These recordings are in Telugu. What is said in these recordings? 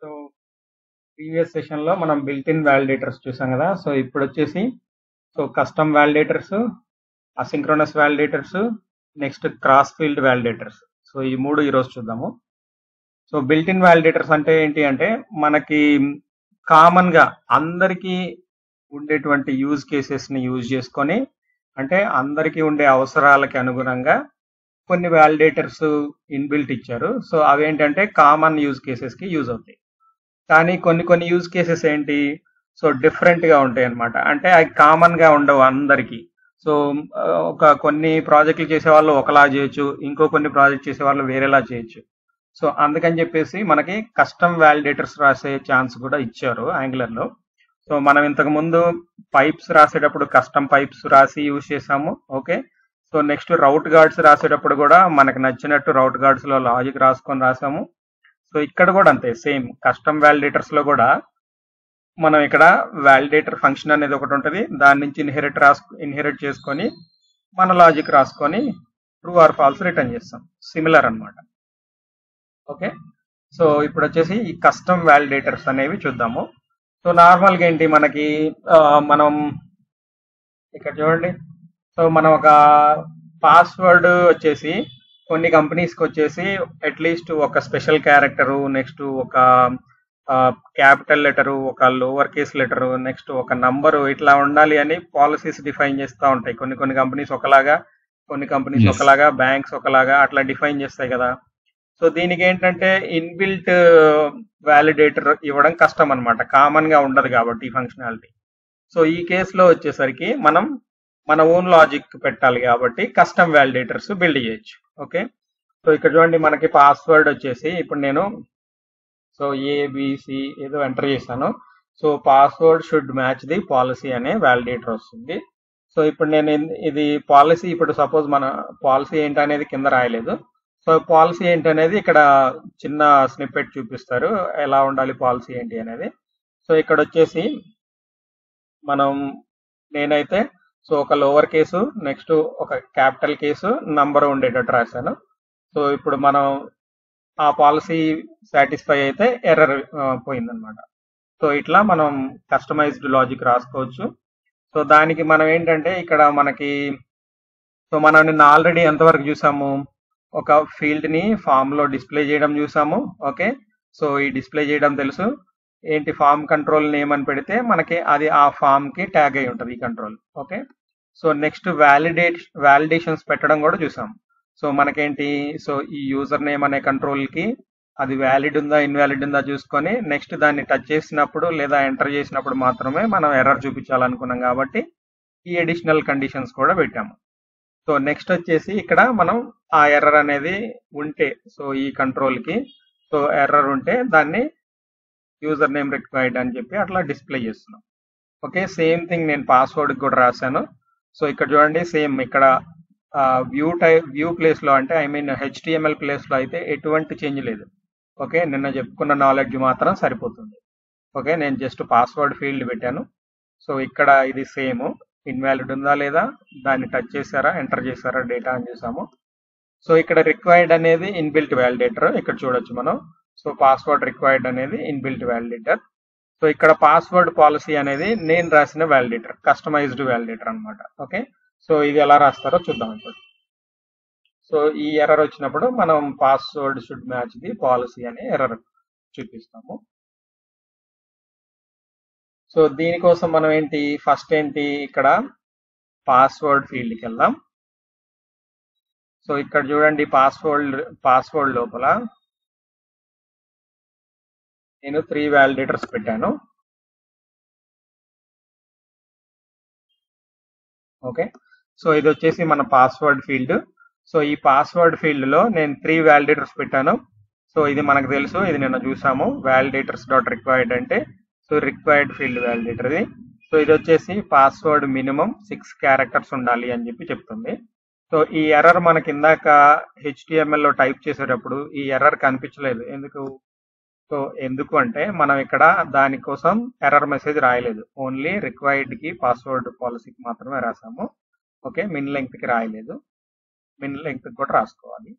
సో ప్రీవియస్ సెషన్ లో మనం బిల్ట్ ఇన్ వ్యాలిడేటర్స్ చూసాం కదా. సో ఇప్పుడు వచ్చేసి custom validators, asynchronous validators, next cross field validators. So ఈ మూడు ఈరోజు చూద్దాము. సో బిల్ట్ ఇన్ వ్యాలిడేటర్స్ అంటే ఏంటి అంటే మనకి కామన్ గా అందరికీ ఉండేటువంటి యూజ్ కేసెస్ ని యూజ్ చేసుకొని, అంటే అందరికీ ఉండే అవసరాలకి అనుగుణంగా కొన్ని వ్యాలిడేటర్స్ ఇన్బిల్ట్ ఇచ్చారు. సో అవేంటంటే కామన్ యూజ్ కేసెస్ కి యూజ్ అవుతాయి. కానీ కొన్ని యూజ్ కేసెస్ ఏంటి, సో డిఫరెంట్ గా ఉంటాయి అన్నమాట. అంటే అవి కామన్ గా ఉండవు అందరికి. సో కొన్ని ప్రాజెక్టులు చేసే వాళ్ళు ఒకలా చేయొచ్చు, కొన్ని ప్రాజెక్ట్ చేసే వాళ్ళు వేరేలా చేయొచ్చు. సో అందుకని చెప్పేసి మనకి కస్టమ్ వ్యాలిడేటర్స్ రాసే ఛాన్స్ కూడా ఇచ్చారు యాంగులర్ లో. సో మనం ఇంతకు ముందు పైప్స్ రాసేటప్పుడు కస్టమ్ పైప్స్ రాసి యూజ్ చేసాము. ఓకే, సో నెక్స్ట్ రౌట్ గార్డ్స్ రాసేటప్పుడు కూడా మనకు నచ్చినట్టు రౌట్ గార్డ్స్ లో లాజిక్ రాసుకొని రాసాము. సో ఇక్కడ కూడా అంతే, సేమ్ కస్టమ్ వ్యాలిడేటర్స్ లో కూడా మనం ఇక్కడ వ్యాలిడేటర్ ఫంక్షన్ అనేది ఒకటి ఉంటుంది, దాని నుంచి ఇన్హెరిట్ చేసుకొని మన లాజిక్ రాసుకొని ట్రూ ఆర్ ఫాల్స్ రిటర్న్ చేస్తాం. సిమిలర్ అన్నమాట. ఓకే, సో ఇప్పుడు వచ్చేసి ఈ కస్టమ్ వ్యాలిడేటర్స్ అనేవి చూద్దాము. సో నార్మల్గా ఏంటి మనకి మనం ఇక్కడ చూడండి. సో మనం ఒక పాస్వర్డ్ వచ్చేసి కొన్ని కంపెనీస్కి వచ్చేసి అట్లీస్ట్ ఒక స్పెషల్ క్యారెక్టరు, నెక్స్ట్ ఒక క్యాపిటల్ లెటరు, ఒక లోవర్ కేస్ లెటరు, నెక్స్ట్ ఒక నంబరు, ఇట్లా ఉండాలి అని పాలసీస్ డిఫైన్ చేస్తూ ఉంటాయి. కొన్ని కంపెనీస్ ఒకలాగా, కొన్ని కంపెనీస్ ఒకలాగా, బ్యాంక్స్ ఒకలాగా అట్లా డిఫైన్ చేస్తాయి కదా. సో దీనికి ఏంటంటే ఇన్బిల్ట్ వ్యాలిడేటర్ ఇవ్వడం కష్టం అనమాట, కామన్ గా ఉండదు కాబట్టి ఈ ఫంక్షనాలిటీ. సో ఈ కేసులో వచ్చేసరికి మనం మన ఓన్ లాజిక్ పెట్టాలి కాబట్టి కస్టమ్ వ్యాలిడేటర్స్ బిల్డ్ చేయొచ్చు. ఓకే, సో ఇక్కడ చూడండి మనకి పాస్వర్డ్ వచ్చేసి ఇప్పుడు నేను ఏబిసి ఏదో ఎంటర్ చేశాను. So password should match the policy అనే వ్యాలిడేటర్ వస్తుంది. సో ఇప్పుడు నేను ఇది పాలసీ, ఇప్పుడు సపోజ్ మన పాలసీ ఏంటనేది కింద రాయలేదు. సో పాలసీ ఏంటనేది ఇక్కడ చిన్న స్నిప్పెట్ చూపిస్తారు, ఎలా ఉండాలి పాలసీ ఏంటి అనేది. సో ఇక్కడ వచ్చేసి నేనైతే ఒక లోవర్ కేసు, నెక్స్ట్ ఒక క్యాపిటల్ కేసు, నంబర్ ఉండేటట్టు రాశాను. సో ఇప్పుడు మనం ఆ పాలసీ సాటిస్ఫై అయితే ఎర్రర్ పోయిందనమాట. సో ఇట్లా మనం కస్టమైజ్డ్ లాజిక్ రాసుకోవచ్చు. సో దానికి మనం ఏంటంటే ఇక్కడ మనకి మనం నిన్న ఆల్రెడీ ఎంతవరకు చూసాము, ఒక ఫీల్డ్ ని ఫామ్ లో డిస్ప్లే చేయడం చూసాము. ఓకే, సో ఈ డిస్ప్లే చేయడం తెలుసు. ఏంటి, ఫామ్ కంట్రోల్ నేమ్ అని పెడితే మనకి అది ఆ ఫామ్ కి ట్యాగ్ అయి ఉంటుంది ఈ control. Okay, so next validations పెట్టడం కూడా చూసాం. సో మనకేంటి, సో ఈ యూజర్ నేమ్ అనే కంట్రోల్ కి అది వ్యాలిడ్ ఉందా ఇన్వాలిడ్ ఉందా చూసుకొని నెక్స్ట్ దాన్ని టచ్ చేసినప్పుడు లేదా ఎంటర్ చేసినప్పుడు మాత్రమే మనం ఎర్రర్ చూపించాలనుకున్నాం కాబట్టి ఈ అడిషనల్ కండిషన్స్ కూడా పెట్టాము. సో నెక్స్ట్ వచ్చేసి ఇక్కడ మనం ఆ ఎర్రర్ అనేది ఉంటే, సో ఈ కంట్రోల్ కి సో ఎర్రర్ ఉంటే దాన్ని యూజర్ నేమ్ రిక్వైర్డ్ అని చెప్పి అట్లా డిస్ప్లే చేస్తున్నాం. ఓకే, సేమ్ థింగ్ నేను పాస్వర్డ్ కూడా రాశాను. సో ఇక్కడ చూడండి, సేమ్ ఇక్కడ వ్యూ ప్లేస్ లో, అంటే HTML ప్లేస్ లో అయితే ఎటువంటి చేంజ్ లేదు. ఓకే, నిన్న చెప్పుకున్న నాలెడ్జ్ మాత్రం సరిపోతుంది. ఓకే, నేను జస్ట్ పాస్వర్డ్ ఫీల్డ్ పెట్టాను. సో ఇక్కడ ఇది సేమ్, ఇన్వాలిడ్ ఉందా లేదా, దాన్ని టచ్ చేశారా ఎంటర్ చేశారా డేటా అని చూసాము. సో ఇక్కడ రిక్వైర్డ్ అనేది ఇన్బిల్ట్ వ్యాలిడేటర్, ఇక్కడ చూడొచ్చు మనం. సో పాస్వర్డ్ రిక్వైర్డ్ అనేది ఇన్బిల్ట్ వ్యాలిడేటర్. సో ఇక్కడ పాస్వర్డ్ పాలసీ అనేది నేను రాసిన వ్యాలిడేటర్, కస్టమైజ్డ్ వ్యాలిడేటర్ అనమాట. ఓకే, సో ఇది ఎలా రాస్తారో చూద్దాం ఇప్పుడు. సో ఈ ఎర్రర్ వచ్చినప్పుడు మనం password should match the policy అనే ఎర్రర్ చూపిస్తాము. సో దీనికోసం మనం ఏంటి, ఫస్ట్ ఏంటి, ఇక్కడ పాస్వర్డ్ ఫీల్డ్కి వెళ్దాం. సో ఇక్కడ చూడండి, పాస్వర్డ్ లోపల నేను 3 వ్యాలిడేటర్స్ పెట్టాను. ఓకే, సో ఇది వచ్చేసి మన పాస్వర్డ్ ఫీల్డ్. సో ఈ పాస్వర్డ్ ఫీల్డ్ లో నేను 3 వ్యాలిడేటర్స్ పెట్టాను. సో ఇది మనకు తెలుసు, ఇది నిన్న చూసాము. వ్యాలిడేటర్స్ డాట్ రిక్వైర్డ్ అంటే సో రిక్వైర్డ్ ఫీల్డ్ వ్యాలిడేటర్ ఇది. సో ఇది వచ్చేసి పాస్వర్డ్ మినిమం 6 క్యారెక్టర్స్ ఉండాలి అని చెప్పి చెప్తుంది. సో ఈ ఎర్రర్ మనకి ఇందాక HTML లో టైప్ చేసేటప్పుడు ఈ ఎర్రర్ కనిపించలేదు. ఎందుకు అంటే మనం ఇక్కడ దానికోసం ఎర్రర్ మెసేజ్ రాయలేదు, ఓన్లీ రిక్వైర్డ్ కి పాస్వర్డ్ పాలసీకి మాత్రమే రాసాము. ఓకే, మిన్ లెంగ్త్ కి రాయలేదు, మిన్ లెంగ్త్ కూడా రాసుకోవాలి.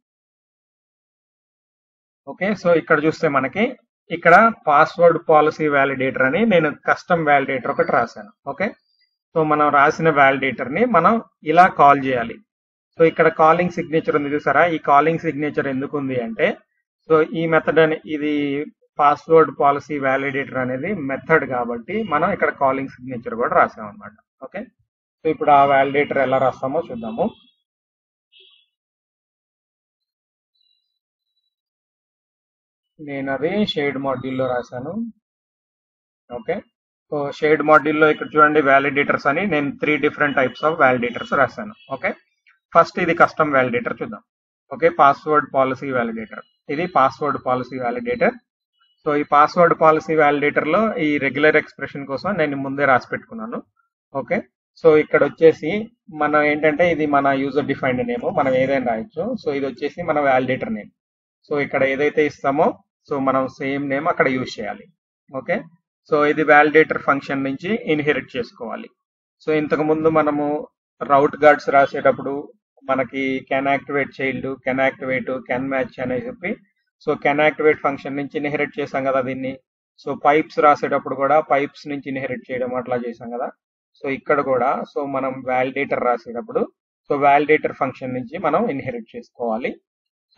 ఓకే, సో ఇక్కడ చూస్తే మనకి ఇక్కడ పాస్వర్డ్ పాలసీ వ్యాలిడేటర్ అని నేను కస్టమ్ వ్యాలిడేటర్ ఒకటి రాశాను. ఓకే, సో మనం రాసిన వ్యాలిడేటర్ ని మనం ఇలా కాల్ చేయాలి. సో ఇక్కడ కాలింగ్ సిగ్నేచర్ ఉంది చూసారా, ఈ కాలింగ్ సిగ్నేచర్ ఎందుకు ఉంది అంటే, సో ఈ మెథడ్ అని ఇది పాస్వర్డ్ పాలసీ వ్యాలిడేటర్ అనేది మెథడ్ కాబట్టి మనం ఇక్కడ కాలింగ్ సిగ్నేచర్ కూడా రాసాం అనమాట. ఓకే, సో ఇప్పుడు ఆ వ్యాలిడేటర్ ఎలా రాస్తామో చూద్దాము. నేను అది షేడ్ మాడ్యూల్లో రాశాను. ఓకే, సో షేడ్ మాడ్యూల్లో ఇక్కడ చూడండి వ్యాలిడేటర్స్ అని నేను 3 డిఫరెంట్ టైప్స్ ఆఫ్ వ్యాలిడేటర్స్ రాశాను. ఓకే, ఫస్ట్ ఇది కస్టమ్ వ్యాలిడేటర్ చూద్దాం. ఓకే, పాస్వర్డ్ పాలసీ వ్యాలిడేటర్, ఇది పాస్వర్డ్ పాలసీ వ్యాలిడేటర్. సో ఈ పాస్వర్డ్ పాలసీ వ్యాలిడేటర్ లో ఈ రెగ్యులర్ ఎక్స్ప్రెషన్ కోసం నేను ముందే రాసి పెట్టుకున్నాను. ఓకే, సో ఇక్కడ వచ్చేసి మనం ఏంటంటే ఇది మన యూజర్ డిఫైన్డ్ నేమ్, మనం ఏదైనా రాయొచ్చు. సో ఇది వచ్చేసి మన వ్యాలిడేటర్ నేమ్. సో ఇక్కడ ఏదైతే ఇస్తామో సో మనం సేమ్ నేమ్ అక్కడ యూజ్ చేయాలి. ఓకే, సో ఇది వ్యాలిడేటర్ ఫంక్షన్ నుంచి ఇన్హెరిట్ చేసుకోవాలి. సో ఇంతకు ముందు మనము రౌట్ గార్డ్స్ రాసేటప్పుడు మనకి can activate child, can activate, can match అని చెప్పి సో కెన్ యాక్టివేట్ ఫంక్షన్ నుంచి ఇన్హెరిట్ చేసాం కదా దీన్ని. సో పైప్స్ రాసేటప్పుడు కూడా పైప్స్ నుంచి ఇన్హెరిట్ చేయడం అట్లా చేసాం కదా. సో ఇక్కడ కూడా సో మనం వ్యాలిడేటర్ రాసేటప్పుడు సో వ్యాలిడేటర్ ఫంక్షన్ నుంచి మనం ఇన్హెరిట్ చేసుకోవాలి.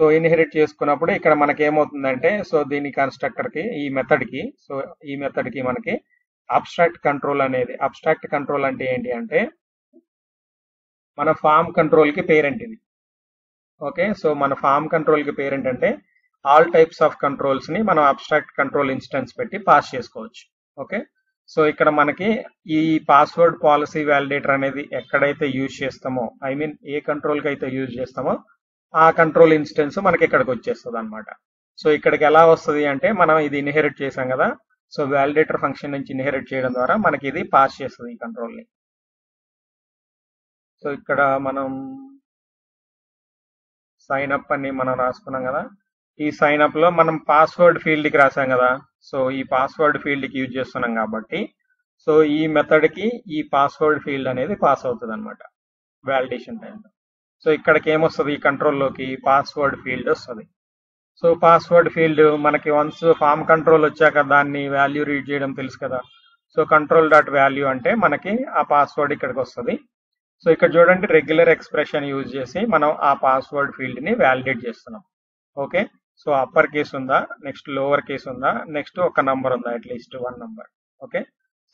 సో ఇన్హెరిట్ చేసుకున్నప్పుడు ఇక్కడ మనకి ఏమవుతుందంటే సో దీని కన్స్ట్రక్టర్ కి ఈ మెథడ్ కి మనకి అబ్స్ట్రాక్ట్ కంట్రోల్ అనేది, అబ్స్ట్రాక్ట్ కంట్రోల్ అంటే ఏంటి అంటే మన ఫామ్ కంట్రోల్ కి పేరెంట్ ఇది. ఓకే, సో మన ఫామ్ కంట్రోల్ కి పేరెంట్ అంటే ఆల్ టైప్స్ ఆఫ్ కంట్రోల్స్ ని మనం అబ్స్ట్రాక్ట్ కంట్రోల్ ఇన్స్టెన్స్ పెట్టి పాస్ చేసుకోవచ్చు. ఓకే, సో ఇక్కడ మనకి ఈ పాస్వర్డ్ పాలసీ వ్యాలిడేటర్ అనేది ఎక్కడైతే యూజ్ చేస్తామో, ఐ మీన్ ఏ కంట్రోల్ కి అయితే యూజ్ చేస్తామో ఆ కంట్రోల్ ఇన్స్టెన్స్ మనకి ఇక్కడికి వచ్చేస్తుంది అనమాట. సో ఇక్కడికి ఎలా వస్తుంది అంటే మనం ఇది ఇన్హెరిట్ చేసాం కదా, సో వ్యాలిడేటర్ ఫంక్షన్ నుంచి ఇన్హెరిట్ చేయడం ద్వారా మనకి ఇది పాస్ చేస్తుంది ఈ కంట్రోల్ ని. సో ఇక్కడ మనం సైన్ అప్ అని మనం రాసుకున్నాం కదా, ఈ సైన్ అప్ లో మనం పాస్వర్డ్ ఫీల్డ్ కి రాసాం కదా. సో ఈ పాస్వర్డ్ ఫీల్డ్ కి యూజ్ చేస్తున్నాం కాబట్టి సో ఈ మెథడ్ కి ఈ పాస్వర్డ్ ఫీల్డ్ అనేది పాస్ అవుతుంది అనమాట వ్యాలిడేషన్ టైంలో. సో ఇక్కడికి ఏమొస్తుంది, ఈ కంట్రోల్లోకి పాస్వర్డ్ ఫీల్డ్ వస్తుంది. సో పాస్వర్డ్ ఫీల్డ్ మనకి వన్స్ ఫామ్ కంట్రోల్ వచ్చాక దాన్ని వాల్యూ రీడ్ చేయడం తెలుసు కదా. సో కంట్రోల్ డాట్ వాల్యూ అంటే మనకి ఆ పాస్వర్డ్ ఇక్కడికి వస్తుంది. సో ఇక్కడ చూడండి రెగ్యులర్ ఎక్స్ప్రెషన్ యూజ్ చేసి మనం ఆ పాస్వర్డ్ ఫీల్డ్ ని వ్యాలిడేట్ చేస్తున్నాం. ఓకే, సో అప్పర్ కేస్ ఉందా, నెక్స్ట్ లోవర్ కేస్ ఉందా, నెక్స్ట్ ఒక నంబర్ ఉందా, అట్లీస్ట్ 1 నంబర్. ఓకే,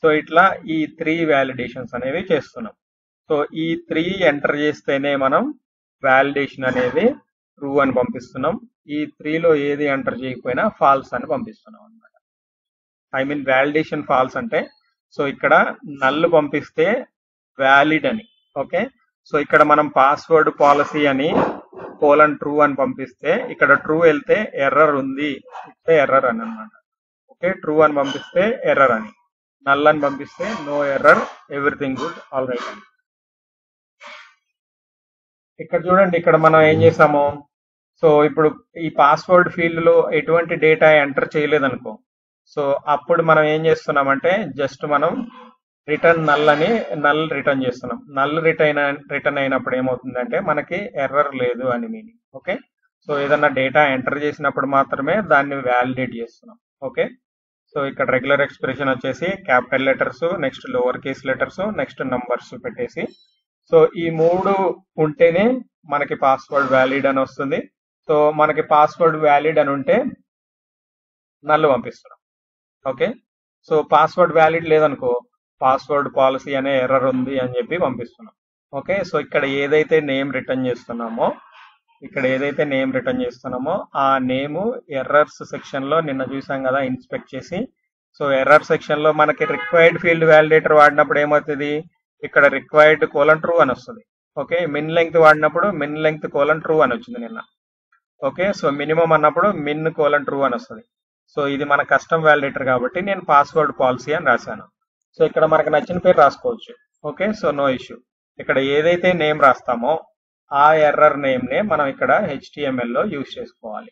సో ఇట్లా ఈ 3 వ్యాలిడేషన్స్ అనేవి చేస్తున్నాం. సో ఈ 3 ఎంటర్ చేస్తేనే మనం వ్యాలిడేషన్ అనేది ట్రూ అని పంపిస్తున్నాం. ఈ 3లో ఏది ఎంటర్ చేయకపోయినా ఫాల్స్ అని పంపిస్తున్నాం అనమాట. ఐ మీన్ వ్యాలిడేషన్ ఫాల్స్ అంటే సో ఇక్కడ నల్ పంపిస్తే వ్యాలిడ్ అని. ఓకే, సో ఇక్కడ మనం పాస్వర్డ్ పాలసీ అని ట్రూ అని పంపిస్తే ఇక్కడ ట్రూ వెళ్తే ఎర్రర్ ఉంది, ఇస్తే ఎర్రర్ అని అనమాట. ఓకే, ట్రూ అని పంపిస్తే ఎర్రర్ అని, నల్ అని పంపిస్తే no error, everything good, all right అని. ఇక్కడ చూడండి ఇక్కడ మనం ఏం చేసాము, సో ఇప్పుడు ఈ పాస్వర్డ్ ఫీల్డ్ లో ఎటువంటి డేటా ఎంటర్ చేయలేదనుకో, సో అప్పుడు మనం ఏం చేస్తున్నామంటే జస్ట్ మనం రిటర్న్ నల్ అని నల్ రిటర్న్ చేస్తున్నాం. నల్ రిటర్న్ అయినప్పుడు ఏమవుతుందంటే మనకి ఎర్రర్ లేదు అని మీనింగ్. ఓకే, సో ఏదన్నా డేటా ఎంటర్ చేసినప్పుడు మాత్రమే దాన్ని వ్యాలిడేట్ చేస్తున్నాం. ఓకే, సో ఇక్కడ రెగ్యులర్ ఎక్స్ప్రెషన్ వచ్చేసి capital letters, next lower case letters, next numbers పెట్టేసి సో ఈ 3 ఉంటేనే మనకి పాస్వర్డ్ వ్యాలిడ్ అని వస్తుంది. సో మనకి పాస్వర్డ్ వ్యాలిడ్ అని ఉంటే నల్ పంపిస్తున్నాం. ఓకే, సో పాస్వర్డ్ వ్యాలిడ్ లేదనుకో పాస్వర్డ్ పాలసీ అనే ఎర్రర్ ఉంది అని చెప్పి పంపిస్తున్నాం. ఓకే, సో ఇక్కడ ఏదైతే నేమ్ రిటర్న్ చేస్తున్నామో ఆ నేమ్ ఎర్రర్స్ సెక్షన్ లో నిన్న చూసాం కదా ఇన్స్పెక్ట్ చేసి. సో ఎర్రర్ సెక్షన్ లో మనకి రిక్వైర్డ్ ఫీల్డ్ వ్యాలిడేటర్ వాడినప్పుడు ఏమవుతుంది, ఇక్కడ రిక్వైర్డ్ ట్రూ అని వస్తుంది. ఓకే, మిన్ లెంగ్త్ వాడినప్పుడు మిన్ లెంగ్త్ ట్రూ అని వచ్చింది నిన్న. ఓకే, సో మినిమం అన్నప్పుడు మిన్ ట్రూ అని వస్తుంది. సో ఇది మన కస్టమ్ వ్యాలిడేటర్ కాబట్టి నేను పాస్వర్డ్ పాలసీ అని రాశాను. సో ఇక్కడ మనకు నచ్చిన పేరు రాసుకోవచ్చు. Okay, so no issue. ఇక్కడ ఏదైతే నేమ్ రాస్తామో ఆ ఎర్రర్ నేమ్ నే మనం ఇక్కడ HTML లో యూజ్ చేసుకోవాలి.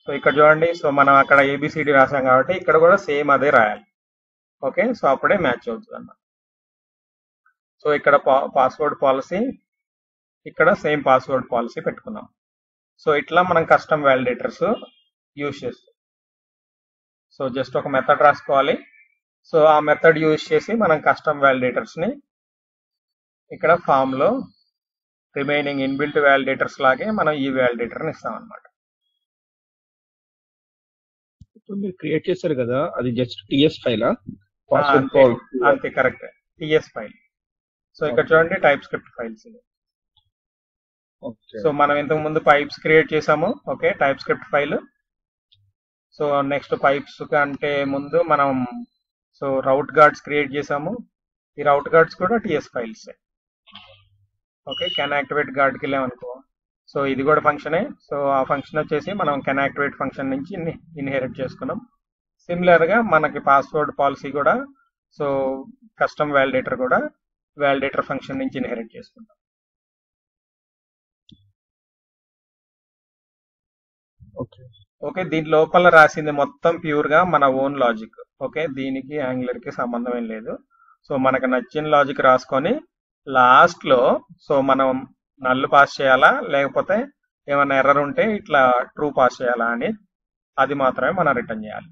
సో ఇక్కడ చూడండి, సో మనం అక్కడ ABCD రాసాం కాబట్టి ఇక్కడ కూడా సేమ్ అదే రాయాలి. ఓకే, సో అప్పుడే మ్యాచ్ అవుతుంది అన్నమాట. సో ఇక్కడ పాస్వర్డ్ పాలసీ, ఇక్కడ సేమ్ పాస్వర్డ్ పాలసీ పెట్టుకున్నాం. సో ఇట్లా మనం కస్టమ్ వ్యాలిడేటర్స్ యూజ్ చేస్తాం. సో జస్ట్ ఒక మెథడ్ రాసుకోవాలి. సో ఆ మెథడ్ యూజ్ చేసి మనం కస్టమ్ వ్యాలిడేటర్స్ ని ఇక్కడ ఫామ్ లో రిమైనింగ్ ఇన్బిల్ట్ వ్యాలిడేటర్స్ లాగే మనం ఈ వ్యాలిడేటర్ ని ఇస్తాం అనమాట. ఇప్పుడు మీరు క్రియేట్ చేశారు కదా, అది జస్ట్ టిఎస్ ఫైలా? పాస్వర్డ్ అంతే, కరెక్ట్, టిఎస్ ఫైల్. సో ఇక్కడ చూడండి టైప్ స్క్రిప్ట్ ఫైల్స్ ఇది. సో మనం ఇంతకు ముందు పైప్స్ క్రియేట్ చేసాము. Okay, typescript file. So next pipes కంటే ముందు మనం సో రౌట్ గార్డ్స్ క్రియేట్ చేసాము. ఈ రౌట్ గార్డ్స్ కూడా TS files. Okay, can activate గార్డ్కి వెళ్ళామనుకో, సో ఇది కూడా ఫంక్షనే. సో ఆ ఫంక్షన్ వచ్చేసి మనం కెన్ యాక్టివేట్ ఫంక్షన్ నుంచి ఇన్హెరిట్ చేసుకున్నాం. సిమిలర్ గా మనకి పాస్వర్డ్ పాలసీ కూడా, సో కస్టమ్ వ్యాలిడేటర్ కూడా వ్యాలిడేటర్ ఫంక్షన్ నుంచి ఇన్హెరిట్ చేసుకుంటాం. ఓకే, దీని లోపల రాసింది మొత్తం ప్యూర్ గా మన ఓన్ లాజిక్. ఓకే, దీనికి యాంగులర్ కి సంబంధం ఏం లేదు. సో మనకు నచ్చిన లాజిక్ రాసుకొని లాస్ట్ లో సో మనం నల్ పాస్ చేయాలా, లేకపోతే ఏమైనా ఎర్రర్ ఉంటే ఇట్లా ట్రూ పాస్ చేయాలా అని అది మాత్రమే మనం రిటర్న్ చేయాలి.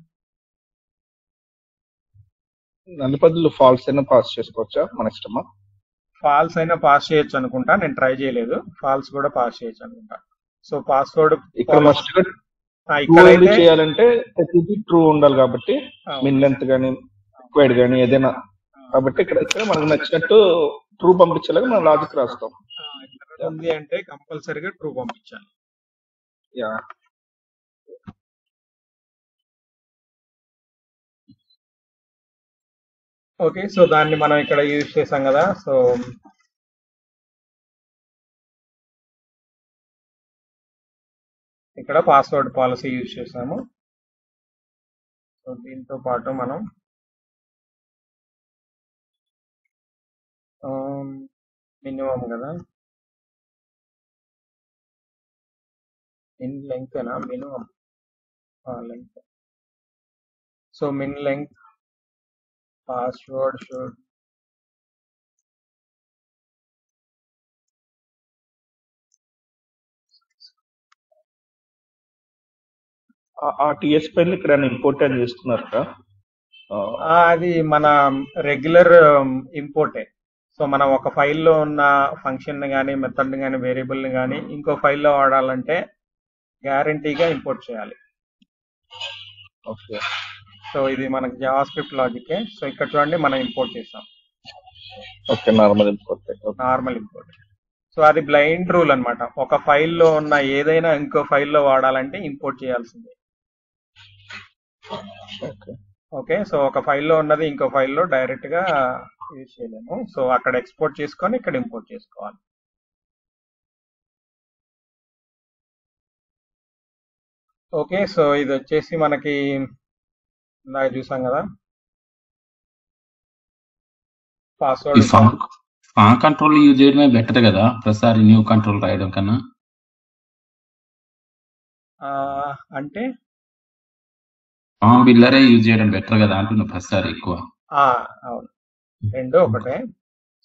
నల్ బదులు ఫాల్స్ అయినా పాస్ చేసుకోవచ్చా మన ఇష్టమా? ఫాల్స్ అయినా పాస్ చేయొచ్చు అనుకుంటా, నేను ట్రై చేయలేదు. ఫాల్స్ కూడా పాస్ చేయొచ్చు అనుకుంటా. సో పాస్వర్డ్ ఇక్కడ చేయాలంటే ట్రూ ఉండాలి కాబట్టి మిన్ లెంత్ గానీ రిక్వైర్డ్ గానీ ఏదైనా, కాబట్టి ఇక్కడ మనకు నచ్చినట్టు ట్రూ పంపించేలాగా మనం లాజిక్ రాస్తాం. ఉంది అంటే కంపల్సరీగా ట్రూ పంపించాలి. యా, ఓకే, సో దాన్ని మనం ఇక్కడ యూజ్ చేసాం కదా. సో ఇక్కడ పాస్వర్డ్ పాలసీ యూజ్ చేసాము. సో దీంతో పాటు మనం మినిమం కదా, మిన్ లెంగ్త్ ఏనా, minimum length. So min length password should uh TS file ఇక్కడ ఇంపోర్ట్ అని చేస్తున్నారట. అది మన రెగ్యులర్ ఇంపోర్టే. సో మనం ఒక ఫైల్లో ఉన్న ఫంక్షన్ కానీ మెథడ్ కానీ వేరియబుల్ ని కానీ ఇంకో ఫైల్లో వాడాలంటే గ్యారంటీగా ఇంపోర్ట్ చేయాలి. ఓకే, సో ఇది మనకి జావా స్క్రిప్ట్ లాజికే. సో ఇక్కడ చూడండి మనం ఇంపోర్ట్ చేసాం. Okay, normal import. సో అది బ్లైండ్ రూల్ అన్నమాట. ఒక ఫైల్లో ఉన్న ఏదైనా ఇంకో ఫైల్లో వాడాలంటే ఇంపోర్ట్ చేయాల్సిందే. ఓకే, సో ఒక ఫైల్లో ఉన్నది ఇంకో ఫైల్లో డైరెక్ట్ గా యూజ్ చేయలేము. సో అక్కడ ఎక్స్పోర్ట్ చేసుకొని ఇక్కడ ఇంపోర్ట్ చేసుకోవాలి. ఓకే, సో ఇది వచ్చేసి మనకి ఇందాక చూసాం కదా పాస్వర్డ్. ఫామ్ కంట్రోల్ యూజ్ చేయడమే బెటర్ కదా ప్రతిసారి న్యూ కంట్రోల్ రాయడం కన్నా. అంటే ఫామ్ బిల్లరే యూజ్ చేయడం బెటర్ కదా అంటున్నా ప్రతిసారి ఎక్కువ. అవును, రెండు ఒకటే.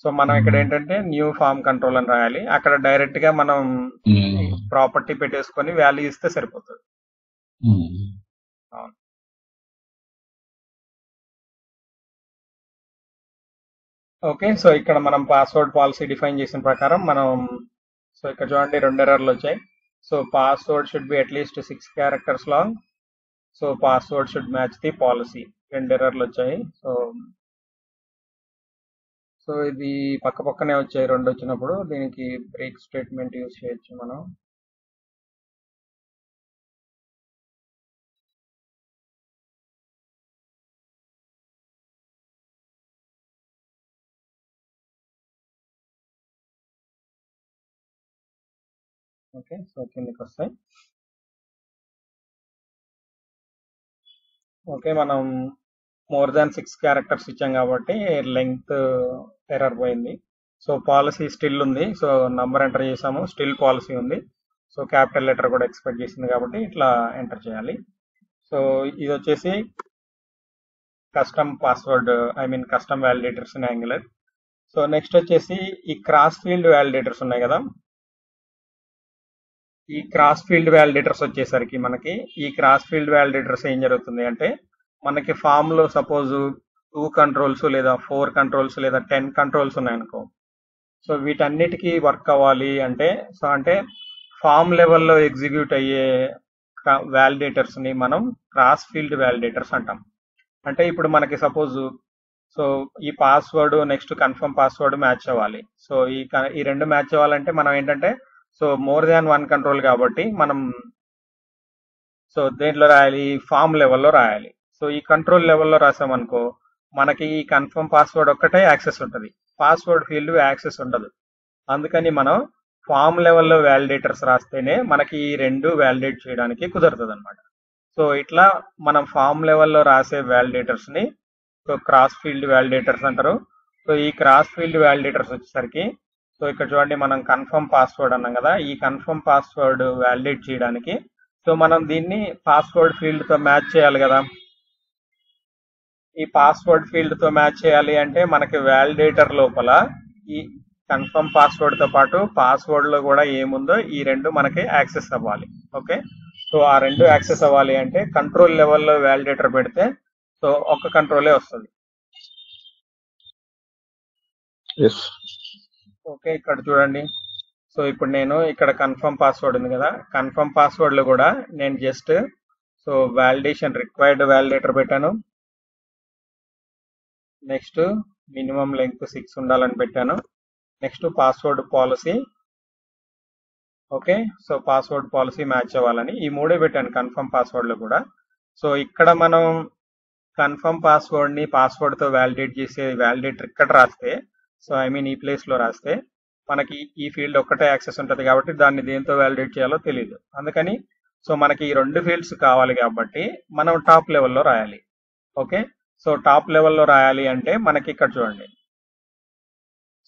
సో మనం ఇక్కడ ఏంటంటే న్యూ ఫామ్ కంట్రోల్ అని రాయాలి. అక్కడ డైరెక్ట్ గా మనం ప్రాపర్టీ పెట్టేసుకొని వాల్యూ ఇస్తే సరిపోతుంది. అవును. ఓకే, సో ఇక్కడ మనం పాస్వర్డ్ పాలసీ డిఫైన్ చేసిన ప్రకారం మనం సో ఇక్కడ చూడండి 2 ఎర్రర్లు వచ్చాయి. So password should be at least 6 characters long. So password should match the policy. 2 ఎర్రర్లు వచ్చాయి. సో ఇది పక్క పక్కనే వచ్చాయి 2 వచ్చినప్పుడు దీనికి బ్రేక్ స్టేట్మెంట్ యూజ్ చేయొచ్చు మనం. ఓకే, సో కిందకి వస్తాయి. ఓకే, మనం మోర్ దాన్ 6 క్యారెక్టర్స్ ఇచ్చాం కాబట్టి లెంగ్త్ ఎర్రర్ పోయింది. సో పాలసీ స్టిల్ ఉంది. సో నంబర్ ఎంటర్ చేసాము, స్టిల్ పాలసీ ఉంది. సో క్యాపిటల్ లెటర్ కూడా ఎక్స్పెక్ట్ చేసింది కాబట్టి ఇట్లా ఎంటర్ చేయాలి. సో ఇది వచ్చేసి custom password, custom validators in angular. So next వచ్చేసి ఈ క్రాస్ ఫీల్డ్ వ్యాలిడేటర్స్ ఉన్నాయి కదా. ఈ క్రాస్ ఫీల్డ్ వ్యాలిడేటర్స్ వచ్చేసరికి మనకి ఈ క్రాస్ ఫీల్డ్ వ్యాలిడేటర్స్ ఏం జరుగుతుంది అంటే మనకి ఫామ్ లో సపోజ్ 2 కంట్రోల్స్ లేదా 4 కంట్రోల్స్ లేదా 10 కంట్రోల్స్ ఉన్నాయనుకో, సో వీటన్నిటికీ వర్క్ అవ్వాలి అంటే, సో అంటే ఫామ్ లెవెల్లో ఎగ్జిక్యూట్ అయ్యే వ్యాలిడేటర్స్ ని మనం క్రాస్ ఫీల్డ్ వ్యాలిడేటర్స్ అంటాం. అంటే ఇప్పుడు మనకి సపోజ్ సో ఈ password next confirm password match అవ్వాలి. సో ఈ రెండు మ్యాచ్ అవ్వాలంటే మనం ఏంటంటే, సో మోర్ దాన్ 1 కంట్రోల్ కాబట్టి మనం సో దేంట్లో రాయాలి, ఫామ్ లెవెల్లో రాయాలి. సో ఈ కంట్రోల్ లెవెల్లో రాసామనుకో, మనకి ఈ కన్ఫర్మ్ పాస్వర్డ్ ఒక్కటే యాక్సెస్ ఉంటుంది, పాస్వర్డ్ ఫీల్డ్ యాక్సెస్ ఉండదు. అందుకని మనం ఫామ్ లెవెల్లో వ్యాలిడేటర్స్ రాస్తేనే మనకి ఈ రెండు వ్యాలిడేట్ చేయడానికి కుదురుతుంది అనమాట. సో ఇట్లా మనం ఫామ్ లెవెల్లో రాసే వ్యాలిడేటర్స్ ని సో క్రాస్ ఫీల్డ్ వ్యాలిడేటర్స్ అంటారు. సో ఈ క్రాస్ ఫీల్డ్ వ్యాలిడేటర్స్ వచ్చేసరికి, సో ఇక్కడ చూడండి మనం కన్ఫర్మ్ పాస్వర్డ్ అన్నాం కదా, ఈ కన్ఫర్మ్ పాస్వర్డ్ వ్యాలిడేట్ చేయడానికి సో మనం దీన్ని పాస్వర్డ్ ఫీల్డ్ తో మ్యాచ్ చేయాలి కదా. ఈ పాస్వర్డ్ ఫీల్డ్ తో మ్యాచ్ చేయాలి అంటే మనకి వ్యాలిడేటర్ లోపల ఈ కన్ఫర్మ్ పాస్వర్డ్ తో పాటు పాస్వర్డ్ లో కూడా ఏముందో ఈ రెండు మనకి యాక్సెస్ అవ్వాలి. ఓకే, సో ఆ రెండు యాక్సెస్ అవ్వాలి అంటే కంట్రోల్ లెవెల్లో వ్యాలిడేటర్ పెడితే సో ఒక్క కంట్రోలే వస్తుంది. ఓకే, ఇక్కడ చూడండి. సో ఇప్పుడు నేను ఇక్కడ కన్ఫర్మ్ పాస్వర్డ్ ఉంది కదా, కన్ఫర్మ్ పాస్వర్డ్ లో కూడా నేను just so validation required validator పెట్టాను. నెక్స్ట్ మినిమం లెంగ్త్ 6 ఉండాలని పెట్టాను. Next password policy. Okay, so password policy match అవ్వాలని ఈ మూడే పెట్టాను కన్ఫర్మ్ పాస్వర్డ్ లో కూడా. సో ఇక్కడ మనం కన్ఫర్మ్ పాస్వర్డ్ ని పాస్వర్డ్ తో వ్యాలిడేట్ చేసే వ్యాలిడేటర్ ఇక్కడ రాస్తే, సో ఐ మీన్ ఈ ప్లేస్ లో రాస్తే మనకి ఈ ఫీల్డ్ ఒక్కటే యాక్సెస్ ఉంటుంది కాబట్టి దాన్ని దేంతో వ్యాలిడేట్ చేయాలో తెలియదు. అందుకని సో మనకి ఈ రెండు ఫీల్డ్స్ కావాలి కాబట్టి మనం టాప్ లెవెల్లో రాయాలి. ఓకే, సో టాప్ లెవెల్లో రాయాలి అంటే మనకి ఇక్కడ చూడండి,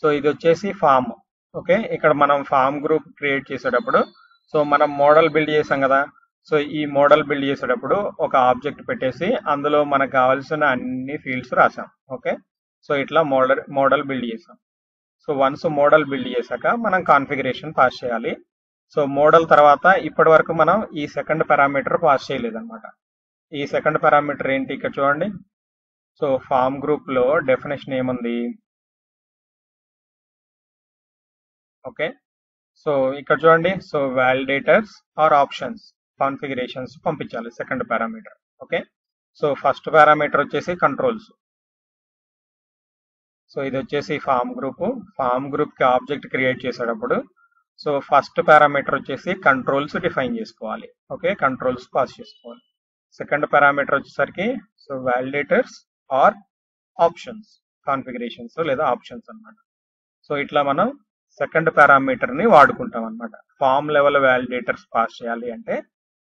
సో ఇది వచ్చేసి ఫామ్. ఓకే, ఇక్కడ మనం ఫామ్ గ్రూప్ క్రియేట్ చేసేటప్పుడు సో మనం మోడల్ బిల్డ్ చేసాం కదా, సో ఈ మోడల్ బిల్డ్ చేసేటప్పుడు ఒక ఆబ్జెక్ట్ పెట్టేసి అందులో మనకు కావాల్సిన అన్ని ఫీల్డ్స్ రాసాం. ఓకే, సో ఇట్లా మోడల్ బిల్డ్ చేసాం. సో వన్స్ మోడల్ బిల్డ్ చేశాక మనం కాన్ఫిగరేషన్ పాస్ చేయాలి. సో మోడల్ తర్వాత ఇప్పటి వరకు మనం ఈ సెకండ్ పారామీటర్ పాస్ చేయలేదన్నమాట. ఈ సెకండ్ పారామీటర్ ఏంటి ఇక్కడ చూడండి. సో ఫామ్ గ్రూప్ లో డెఫినేషన్ ఏముంది. ఓకే, సో ఇక్కడ చూడండి, so validators or options configurations పంపించాలి second parameter. Okay, so first parameter వచ్చేసి కంట్రోల్స్. సో ఇది వచ్చేసి ఫామ్ గ్రూప్ కి ఆబ్జెక్ట్ క్రియేట్ చేసేటప్పుడు సో ఫస్ట్ పారామీటర్ వచ్చేసి కంట్రోల్స్ డిఫైన్ చేసుకోవాలి. ఓకే, కంట్రోల్స్ పాస్ చేసుకోవాలి. సెకండ్ పారామీటర్ వచ్చేసరికి so validators or options configurations లేదా ఆప్షన్స్ అన్నమాట. సో ఇట్లా మనం సెకండ్ పారామీటర్ ని వాడుకుంటాం అన్నమాట. ఫామ్ లెవెల్ వ్యాలిడేటర్స్ పాస్ చేయాలి అంటే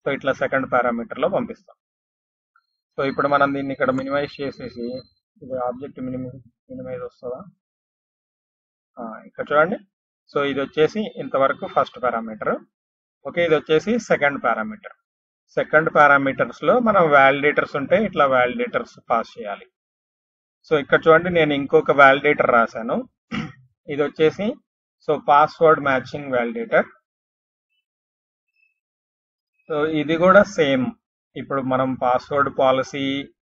సో ఇట్లా సెకండ్ పారామీటర్ లో పంపిస్తాం. సో ఇప్పుడు మనం దీన్ని ఇక్కడ మినిమైజ్ చేసేసి, ఇది ఆబ్జెక్ట్ మినిమైజ్ వస్తుందా, ఇక్కడ చూడండి. సో ఇది వచ్చేసి ఇంతవరకు ఫస్ట్ పారామీటర్. ఓకే, ఇది వచ్చేసి సెకండ్ పారామీటర్. సెకండ్ పారామీటర్స్ లో మనం వ్యాలిడేటర్స్ ఉంటే ఇట్లా వ్యాలిడేటర్స్ పాస్ చేయాలి. సో ఇక్కడ చూడండి, నేను ఇంకొక వ్యాలిడేటర్ రాశాను. ఇది వచ్చేసి so password matching validator. So ఇది కూడా సేమ్, ఇప్పుడు మనం పాస్వర్డ్ పాలసీ